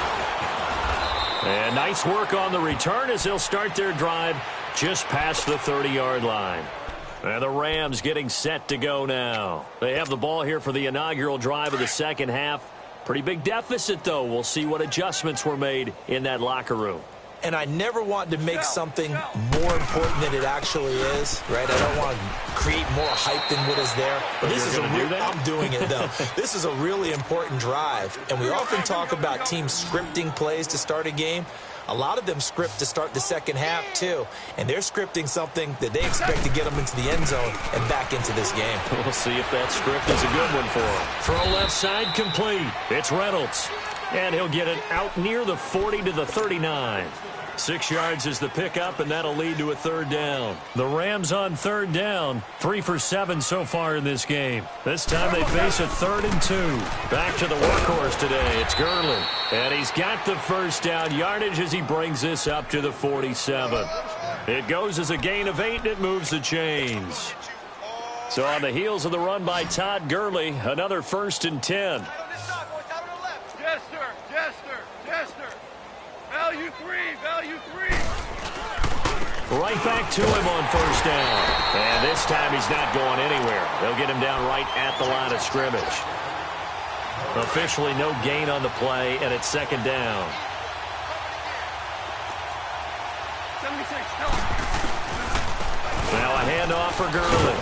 And nice work on the return as they'll start their drive just past the 30-yard line. And the Rams getting set to go now. They have the ball here for the inaugural drive of the second half. Pretty big deficit, though. We'll see what adjustments were made in that locker room. And I never want to make something more important than it actually is, right? I don't want to create more hype than what is there. But this is I'm doing it, though. This is a really important drive. And we often talk about teams scripting plays to start a game. A lot of them script to start the second half, too. And they're scripting something that they expect to get them into the end zone and back into this game. We'll see if that script is a good one for them. Throw left side complete. It's Reynolds. And he'll get it out near the 40 to the 39. 6 yards is the pickup, and that'll lead to a third down. The Rams on third down, 3 for 7 so far in this game. This time they face a 3rd and 2. Back to the workhorse today. It's Gurley. And he's got the first down yardage as he brings this up to the 47. It goes as a gain of 8, and it moves the chains. So on the heels of the run by Todd Gurley, another 1st and 10. Yes, sir. Yes, sir. Yes, sir. Value 3. Value 3. Right back to him on first down. And this time he's not going anywhere. They'll get him down right at the line of scrimmage. Officially no gain on the play, and it's second down. 76. Now a handoff for Gurley.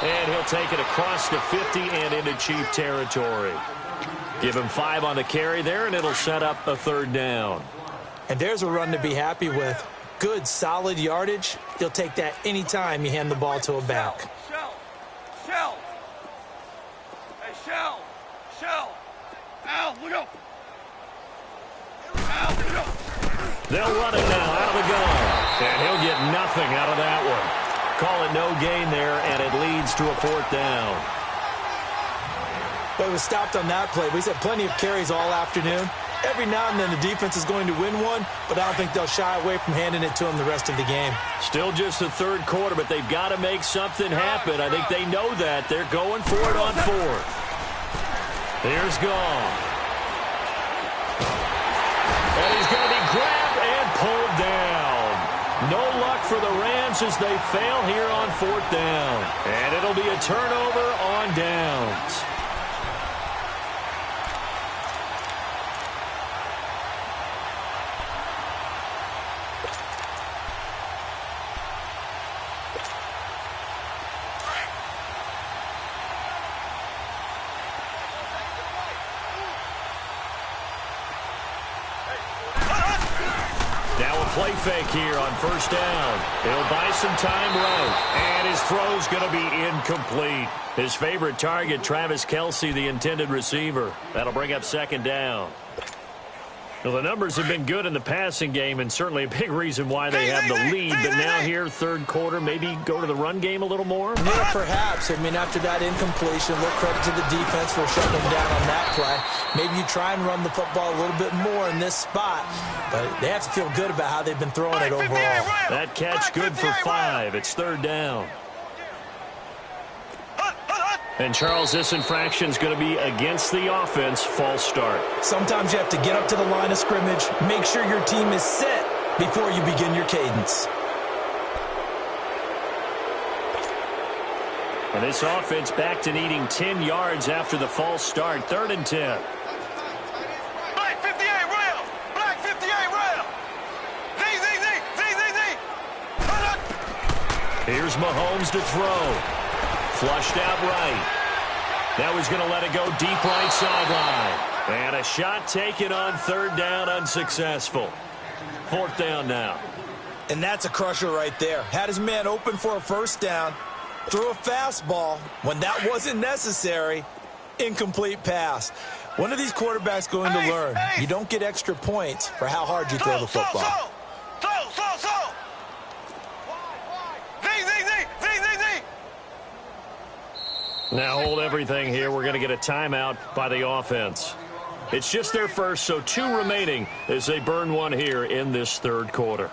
And he'll take it across the 50 and into Chief territory. Give him 5 on the carry there, and it'll set up a third down. And there's a run to be happy with. Good, solid yardage. You'll take that anytime you hand the ball to a back. Shell. Hey, Shell. Al, look up. Al, look up. They'll run it now out of the gun. And he'll get nothing out of that one. Call it no gain there, and it leads to a 4th down. But it was stopped on that play. We've had plenty of carries all afternoon. Every now and then the defense is going to win one, but I don't think they'll shy away from handing it to them the rest of the game. Still just the third quarter, but they've got to make something happen. I think they know that. They're going for it on 4th. Here's Goff. And he's going to be grabbed and pulled down. No luck for the Rams as they fail here on 4th down. And it'll be a turnover on downs. Play fake here on first down. He'll buy some time right. And his throw's going to be incomplete. His favorite target, Travis Kelce, the intended receiver. That'll bring up second down. Well, the numbers have been good in the passing game, and certainly a big reason why they have the lead. But now here, third quarter, maybe go to the run game a little more? Yeah, perhaps. I mean, after that incompletion, a little credit to the defense for shutting them down on that play. Maybe you try and run the football a little bit more in this spot. But they have to feel good about how they've been throwing it overall. That catch good for 5. It's third down. And, Charles, this infraction is going to be against the offense. False start. Sometimes you have to get up to the line of scrimmage, make sure your team is set before you begin your cadence. And this offense back to needing 10 yards after the false start. 3rd and 10. Black 58 rail. Black 58 rail. Z. Here's Mahomes to throw. Flushed out right. Now he's going to let it go deep right sideline. And a shot taken on 3rd down, unsuccessful. 4th down now. And that's a crusher right there. Had his man open for a first down. Threw a fastball when that wasn't necessary. Incomplete pass. When are these quarterbacks going to learn? You don't get extra points for how hard you throw the football. Now hold everything here. We're going to get a timeout by the offense. It's just their first, so 2 remaining as they burn one here in this third quarter.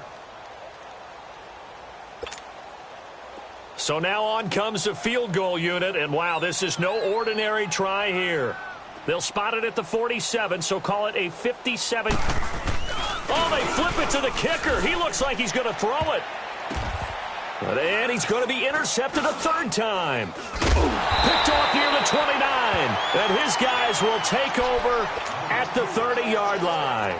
So now on comes the field goal unit, and wow, this is no ordinary try here. They'll spot it at the 47, so call it a 57. Oh, they flip it to the kicker. He looks like he's going to throw it. And he's going to be intercepted a 3rd time. Picked off near the 29. And his guys will take over at the 30-yard line.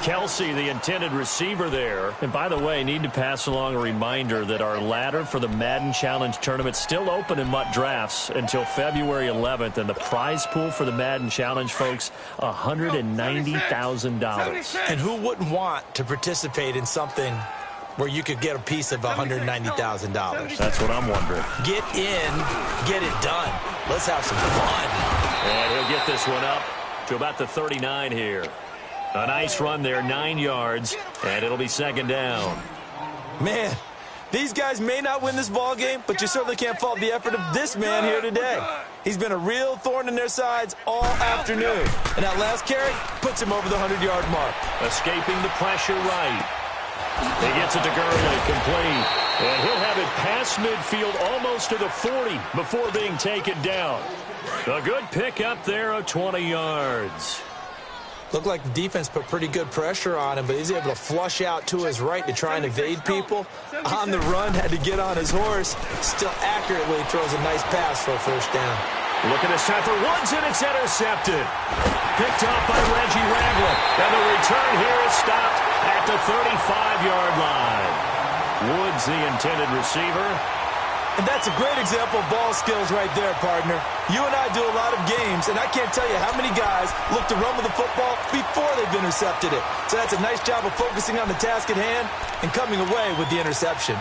Kelsey, the intended receiver there. And by the way, need to pass along a reminder that our ladder for the Madden Challenge tournament still open in MUT Drafts until February 11th. And the prize pool for the Madden Challenge, folks, $190,000. And who wouldn't want to participate in something where you could get a piece of $190,000. That's what I'm wondering. Get in, get it done. Let's have some fun. And he'll get this one up to about the 39 here. A nice run there, 9 yards, and it'll be 2nd down. Man, these guys may not win this ball game, but you certainly can't fault the effort of this man here today. He's been a real thorn in their sides all afternoon. And that last carry puts him over the 100-yard mark. Escaping the pressure right. He gets it to Gurley, complete. And he'll have it past midfield almost to the 40 before being taken down. A good pick up there of 20 yards. Looked like the defense put pretty good pressure on him, but he's able to flush out to his right to try and evade people. On the run, had to get on his horse. Still accurately throws a nice pass for a 1st down. Look at this time for Woods, and it's intercepted. Picked up by Reggie Ragland. And the return here is stopped at the 35-yard line. Woods, the intended receiver. And that's a great example of ball skills right there, partner. You and I do a lot of games, and I can't tell you how many guys look to run with the football before they've intercepted it. So that's a nice job of focusing on the task at hand and coming away with the interception.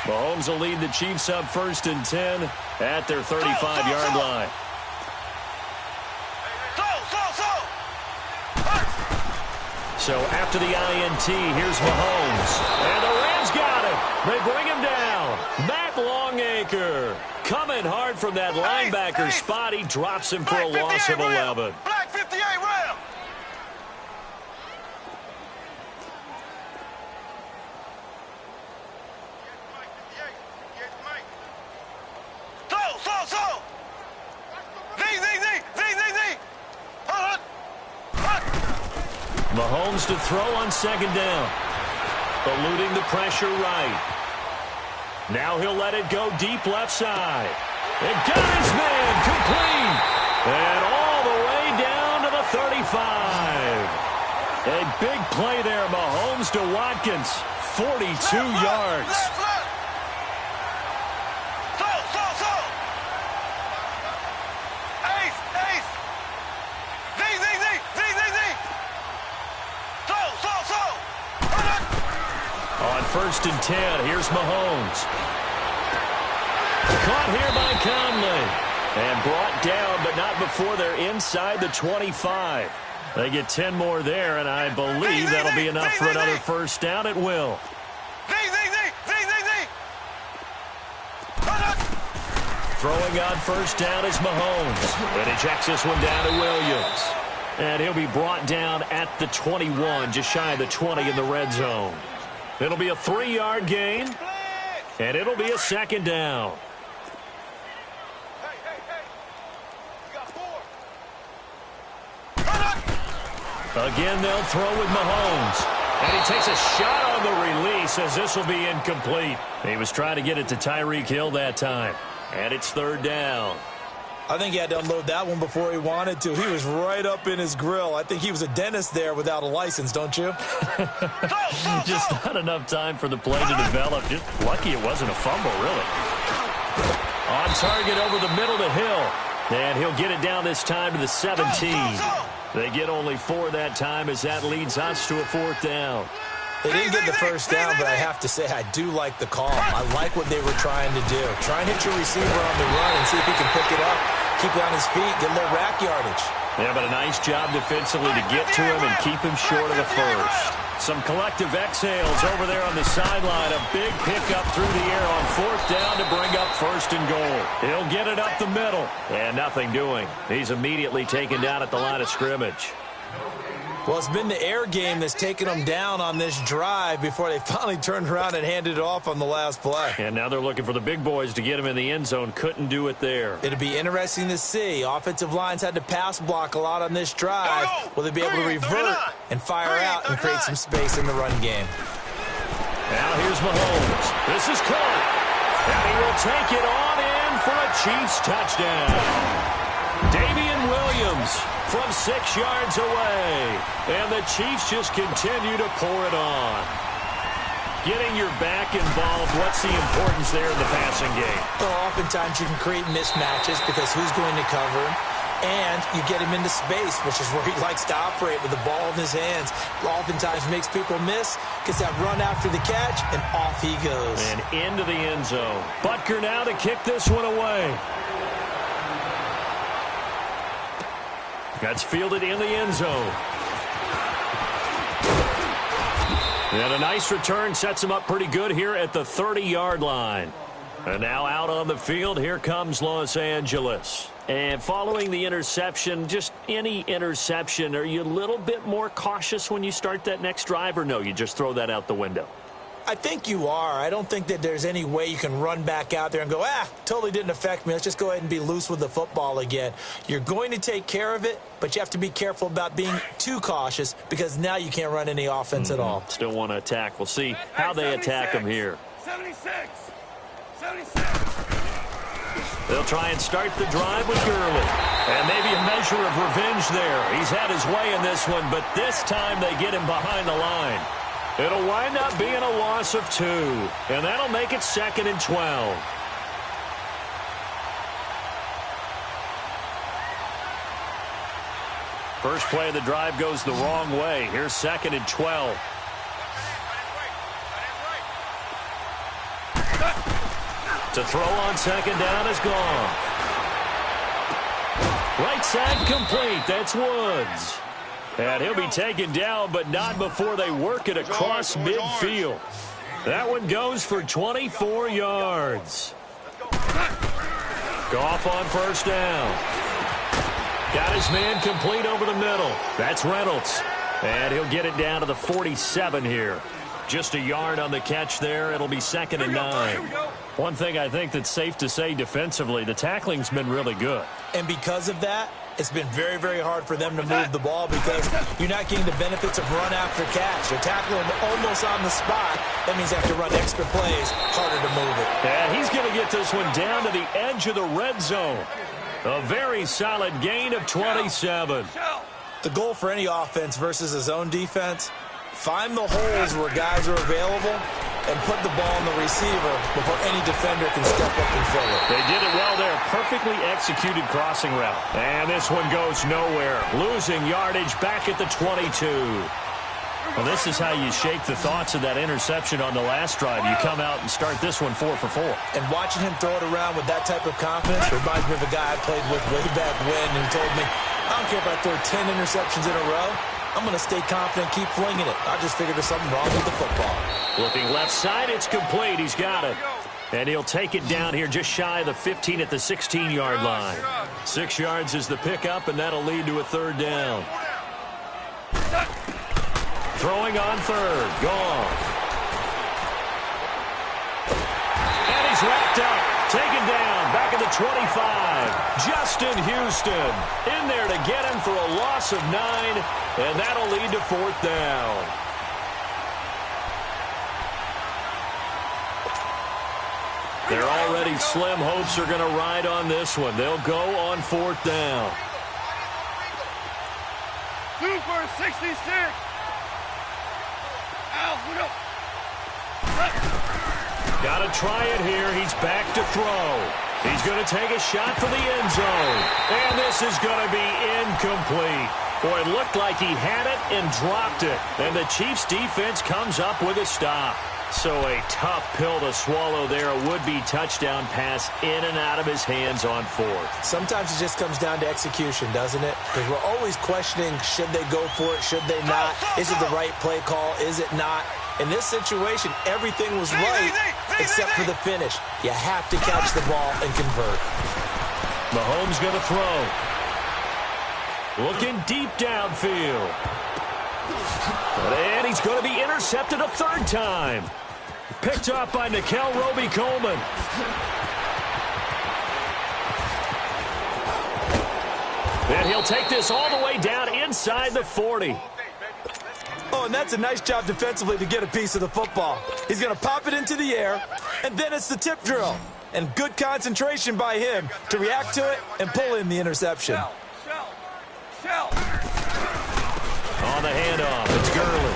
Mahomes will lead the Chiefs up 1st and 10 at their 35-yard line. So after the INT, here's Mahomes. And the Rams got him. They bring him down. Matt Longacre coming hard from that linebacker spot. He drops him for a loss of 11. Black 58 rail. Mahomes to throw on 2nd down. Eluding the pressure right. Now he'll let it go deep left side. And got his man complete. And all the way down to the 35. A big play there, Mahomes to Watkins. 42 yards. On 1st and 10, here's Mahomes. Caught here by Conley. And brought down, but not before they're inside the 25. They get 10 more there, and I believe that'll be enough for another first down at will. Throwing on first down is Mahomes. And he checks this one down to Williams. And he'll be brought down at the 21, just shy of the 20 in the red zone. It'll be a 3-yard gain, and it'll be a second down. Again, they'll throw with Mahomes. And he takes a shot on the release as this will be incomplete. He was trying to get it to Tyreek Hill that time. And it's third down. I think he had to unload that one before he wanted to. He was right up in his grill. I think he was a dentist there without a license, don't you? Just not enough time for the play to develop. Just lucky it wasn't a fumble, really. On target over the middle to Hill. And he'll get it down this time to the 17. They get only 4 that time as that leads us to a fourth down. They didn't get the first down, but I have to say I do like the call. I like what they were trying to do. Try and hit your receiver on the run and see if he can pick it up. Keep it on his feet, get a little rack yardage. Yeah, but a nice job defensively to get to him and keep him short of the first. Some collective exhales over there on the sideline. A big pickup through the air on fourth down to bring up first and goal. He'll get it up the middle. And nothing doing. He's immediately taken down at the line of scrimmage. Well, it's been the air game that's taken them down on this drive before they finally turned around and handed it off on the last play. And now they're looking for the big boys to get him in the end zone. Couldn't do it there. It'll be interesting to see. Offensive lines had to pass block a lot on this drive. Will they be able to revert and fire out and create some space in the run game? Now here's Mahomes. This is caught. And he will take it on in for a Chiefs touchdown. Damian Williams from 6 yards away. And the Chiefs just continue to pour it on. Getting your back involved, what's the importance there in the passing game? Well, oftentimes you can create mismatches because who's going to cover him? And you get him into space, which is where he likes to operate with the ball in his hands. Oftentimes makes people miss, gets that run after the catch, and off he goes. And into the end zone. Butker now to kick this one away. That's fielded in the end zone. And a nice return sets him up pretty good here at the 30-yard line. And now out on the field, here comes Los Angeles. And following the interception, just any interception, are you a little bit more cautious when you start that next drive, or no, you just throw that out the window? I think you are. I don't think that there's any way you can run back out there and go, totally didn't affect me. Let's just go ahead and be loose with the football again. You're going to take care of it, but you have to be careful about being too cautious because now you can't run any offense at all. Still want to attack. We'll see how they attack them here. 76. They'll try and start the drive with Gurley. And maybe a measure of revenge there. He's had his way in this one, but this time they get him behind the line. It'll wind up being a loss of 2. And that'll make it 2nd and 12. First play of the drive goes the wrong way. Here's 2nd and 12. To throw on 2nd down is gone. Right side complete. That's Woods. And he'll be taken down, but not before they work it across midfield. That one goes for 24 yards. Goff on first down. Got his man complete over the middle. That's Reynolds. And he'll get it down to the 47 here. Just a yard on the catch there. It'll be 2nd and 9. One thing I think that's safe to say defensively, the tackling's been really good. And because of that, it's been very, very hard for them to move the ball because you're not getting the benefits of run after catch. You're tackling them almost on the spot. That means they have to run extra plays, harder to move it. And he's going to get this one down to the edge of the red zone. A very solid gain of 27. The goal for any offense versus a zone defense, find the holes where guys are available and put the ball on the receiver before any defender can step up and fill it. They did it well there. Perfectly executed crossing route. And this one goes nowhere. Losing yardage back at the 22. Well, this is how you shake the thoughts of that interception on the last drive. You come out and start this one 4 for 4. And watching him throw it around with that type of confidence reminds me of a guy I played with way back when who told me, I don't care if I throw 10 interceptions in a row. I'm going to stay confident, keep flinging it. I just figured there's something wrong with the football. Looking left side, it's complete. He's got it. And he'll take it down here just shy of the 15 at the 16-yard line. 6 yards is the pickup, and that'll lead to a third down. Throwing on third. Gone. And he's wrapped up. Taken down. Back at the 25. Justin Houston in there to get him for a loss of 9. And that'll lead to fourth down. Their already slim hopes are going to ride on this one. They'll go on fourth down. 2 for 66. Got to try it here. He's back to throw. He's going to take a shot for the end zone. And this is going to be incomplete. Boy, it looked like he had it and dropped it. And the Chiefs defense comes up with a stop. So a tough pill to swallow there. A would-be touchdown pass in and out of his hands on fourth. Sometimes it just comes down to execution, doesn't it? Because we're always questioning, should they go for it, should they not? Is it the right play call? Is it not? In this situation, everything was right except for the finish. You have to catch the ball and convert. Mahomes going to throw. Looking deep downfield. And he's going to be intercepted a third time. Picked up by Nikel Roby-Coleman. And he'll take this all the way down inside the 40. Oh, and that's a nice job defensively to get a piece of the football. He's going to pop it into the air, and then it's the tip drill. And good concentration by him to react to it and pull in the interception. On the handoff, it's Gurley.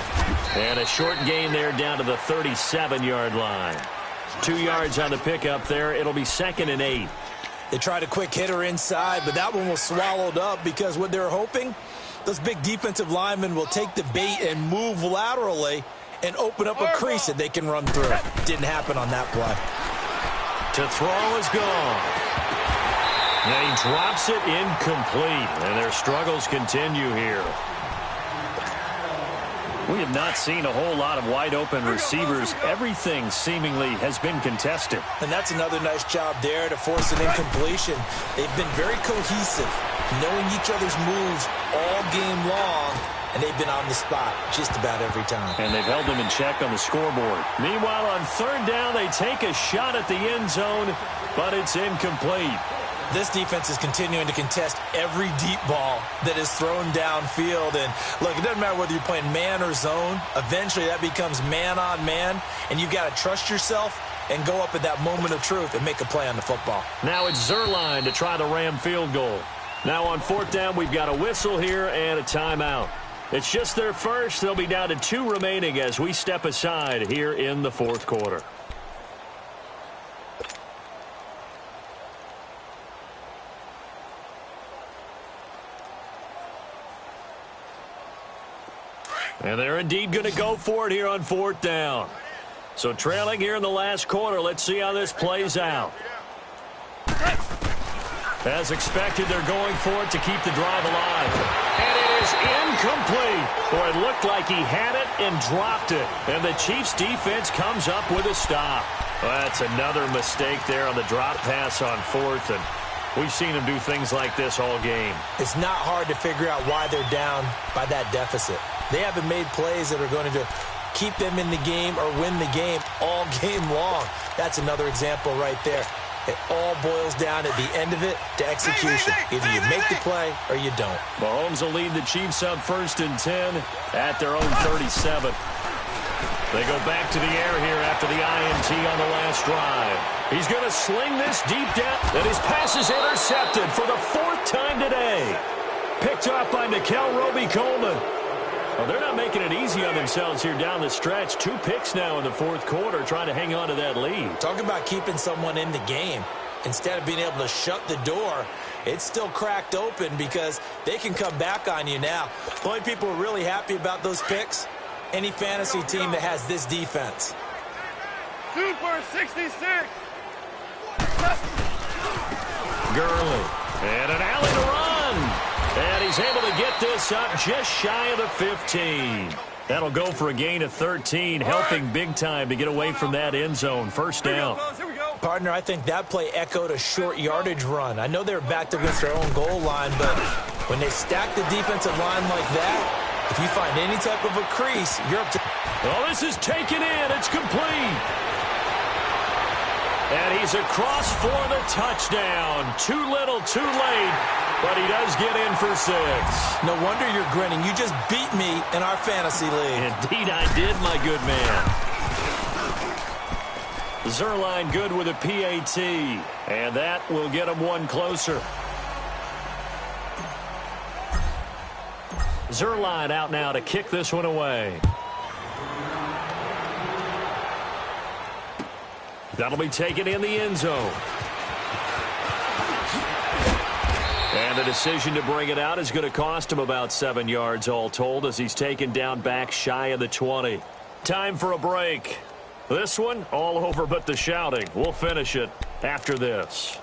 And a short gain there down to the 37-yard line. 2 yards on the pickup there. It'll be 2nd and 8. They tried a quick hitter inside, but that one was swallowed up because what they're hoping, those big defensive linemen will take the bait and move laterally and open up a crease that they can run through. Didn't happen on that play. To throw is gone. And he drops it incomplete. And their struggles continue here. We have not seen a whole lot of wide-open receivers. Everything seemingly has been contested. And that's another nice job there to force an incompletion. They've been very cohesive, knowing each other's moves all game long, and they've been on the spot just about every time. And they've held them in check on the scoreboard. Meanwhile, on third down, they take a shot at the end zone, but it's incomplete. This defense is continuing to contest every deep ball that is thrown downfield. And, look, it doesn't matter whether you're playing man or zone. Eventually, that becomes man-on-man, and you've got to trust yourself and go up at that moment of truth and make a play on the football. Now it's Zerline to try the Ram field goal. Now on fourth down, we've got a whistle here and a timeout. It's just their first. They'll be down to 2 remaining as we step aside here in the fourth quarter. And they're indeed going to go for it here on fourth down. So trailing here in the last quarter, let's see how this plays out. As expected, they're going for it to keep the drive alive. And it is incomplete. Boy, it looked like he had it and dropped it. And the Chiefs defense comes up with a stop. Well, that's another mistake there on the drop pass on fourth. And we've seen them do things like this all game. It's not hard to figure out why they're down by that deficit. They haven't made plays that are going to keep them in the game or win the game all game long. That's another example right there. It all boils down at the end of it to execution. Either you make the play or you don't. Mahomes will lead the Chiefs up 1st and 10 at their own 37. They go back to the air here after the INT on the last drive. He's going to sling this deep down, and his pass is intercepted for the 4th time today. Picked up by Nikel Roby-Coleman. Well, they're not making it easy on themselves here down the stretch. 2 picks now in the fourth quarter, trying to hang on to that lead. Talk about keeping someone in the game. Instead of being able to shut the door, it's still cracked open because they can come back on you now. The only people who are really happy about those picks, any fantasy team that has this defense. Super 66. Gurley. And an alley to run. And he's able to get this up just shy of the 15. That'll go for a gain of 13, helping big time to get away from that end zone. First down. Here we go. Partner, I think that play echoed a short yardage run. I know they're backed against their own goal line, but when they stack the defensive line like that, if you find any type of a crease, you're up to... Oh, this is taken in. It's complete. And he's across for the touchdown. Too little, too late, but he does get in for 6. No wonder you're grinning. You just beat me in our fantasy league. Indeed I did, my good man. Zerline good with a PAT, and that will get him one closer. Zerline out now to kick this one away. That'll be taken in the end zone. And the decision to bring it out is going to cost him about 7 yards all told as he's taken down back shy of the 20. Time for a break. This one, all over but the shouting. We'll finish it after this.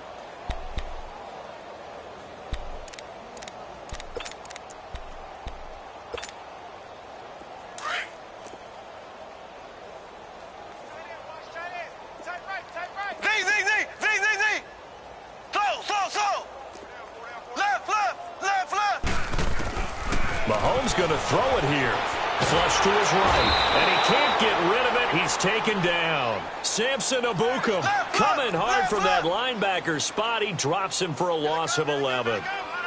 Mahomes going to throw it here. Flush to his right. And he can't get rid of it. He's taken down. Samson Abukum coming hard from that linebacker spot. He drops him for a loss of 11.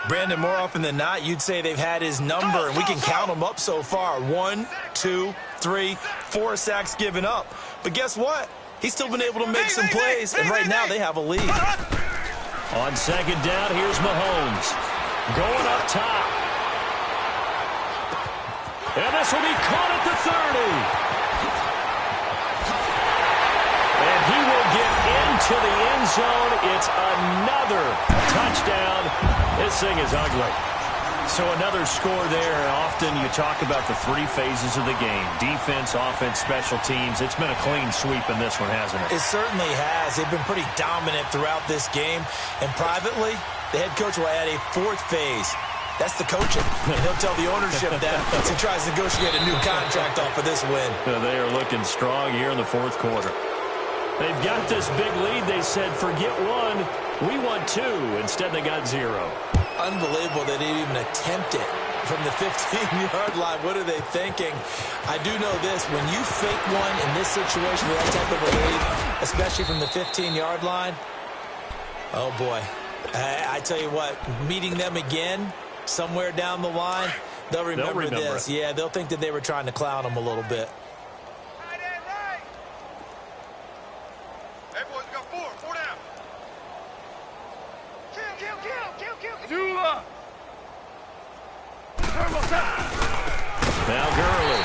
Brandon, more often than not, you'd say they've had his number, and we can count them up so far. 1, 2, 3, 4 sacks given up. But guess what? He's still been able to make some plays, and right now they have a lead. On second down, here's Mahomes. Going up top. And this will be caught at the 30. And he will get into the end zone. It's another touchdown. This thing is ugly. So another score there. Often you talk about the 3 phases of the game. Defense, offense, special teams. It's been a clean sweep in this one, hasn't it? It certainly has. They've been pretty dominant throughout this game. And privately, the head coach will add a 4th phase. That's the coaching. And he'll tell the ownership that as he tries to negotiate a new contract off of this win. They are looking strong here in the 4th quarter. They've got this big lead. They said, forget 1. We want 2. Instead, they got 0. Unbelievable they didn't even attempt it from the 15-yard line. What are they thinking? I do know this. When you fake one in this situation with that type of a lead, especially from the 15-yard line, oh, boy. I tell you what, meeting them again somewhere down the line, they'll remember this. It. Yeah, they'll think that they were trying to clown them a little bit. Hey, boys, we got 4. 4 down. Kill. Dula. Now Gurley.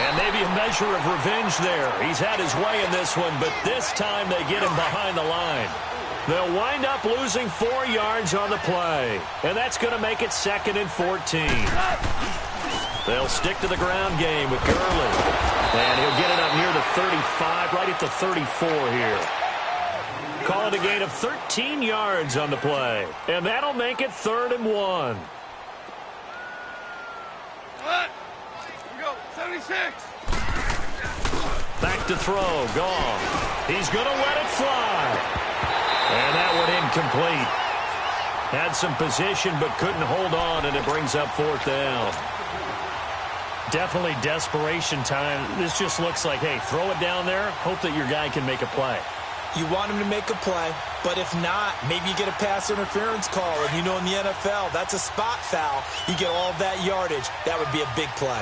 And maybe a measure of revenge there. He's had his way in this one, but this time they get him behind the line. They'll wind up losing 4 yards on the play. And that's going to make it 2nd and 14. They'll stick to the ground game with Gurley. And he'll get it up near the 35, right at the 34 here. Call it a gain of 13 yards on the play. And that'll make it 3rd and 1. What? Here we go. 76. Back to throw. Gone. He's going to let it fly. And that one incomplete. Had some position but couldn't hold on, and it brings up 4th down. Definitely desperation time. This just looks like, hey, throw it down there, hope that your guy can make a play. You want him to make a play, but if not, maybe you get a pass interference call. And you know in the NFL, that's a spot foul. You get all of that yardage. That would be a big play.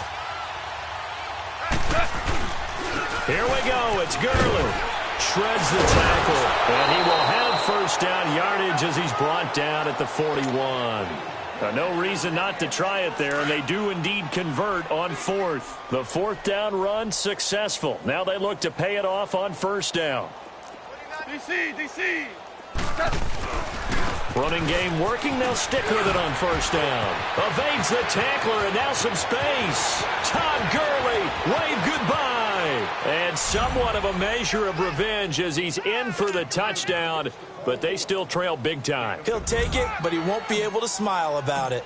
Here we go. It's Gurley. Shreds the tackle. And he will have 1st down yardage as he's brought down at the 41. No reason not to try it there, and they do indeed convert on 4th. The 4th down run successful. Now they look to pay it off on 1st down. DC. Running game working. They'll stick with it on 1st down. Evades the tackler, and now some space. Todd Gurley waving And somewhat of a measure of revenge as he's in for the touchdown, but they still trail big time. He'll take it, but he won't be able to smile about it.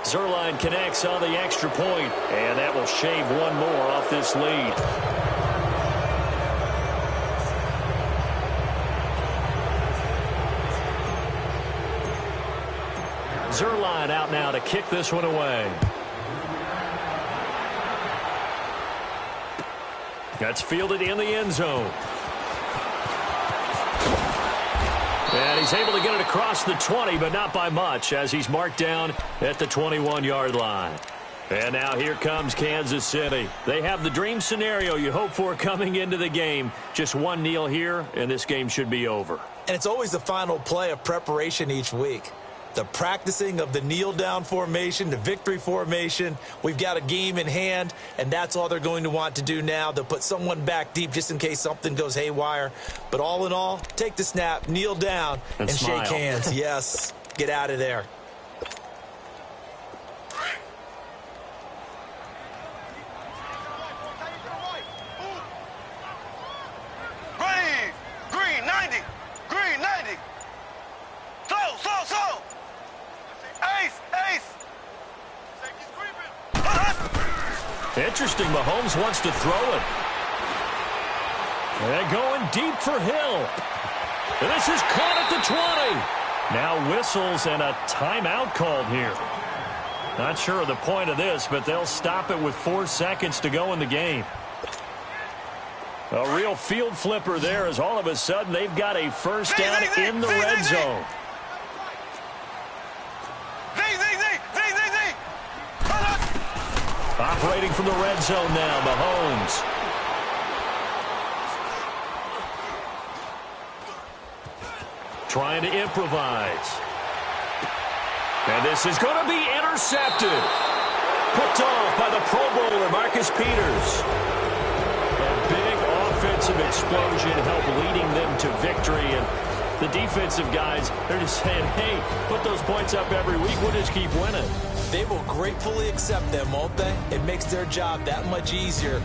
Zerline connects on the extra point, and that will shave one more off this lead. Zerline out now to kick this one away. That's fielded in the end zone. And he's able to get it across the 20, but not by much, as he's marked down at the 21-yard line. And now here comes Kansas City. They have the dream scenario you hope for coming into the game. Just one kneel here, and this game should be over. And it's always the final play of preparation each week. The practicing of the kneel-down formation, the victory formation. We've got a game in hand, and that's all they're going to want to do now. They'll put someone back deep just in case something goes haywire. But all in all, take the snap, kneel down, and shake hands. Yes, get out of there. Green 90. Green 90. Slow. Ace. Interesting. Mahomes wants to throw it. And going deep for Hill. And this is caught at the 20. Now whistles and a timeout called here. Not sure of the point of this, but they'll stop it with 4 seconds to go in the game. A real field flipper there as all of a sudden they've got a first down in the red zone. Operating from the red zone now, Mahomes. Trying to improvise. And this is going to be intercepted. Picked off by the Pro Bowler, Marcus Peters. A big offensive explosion helped leading them to victory. And the defensive guys, they're just saying, hey, put those points up every week. We'll just keep winning. They will gratefully accept them, won't they? It makes their job that much easier.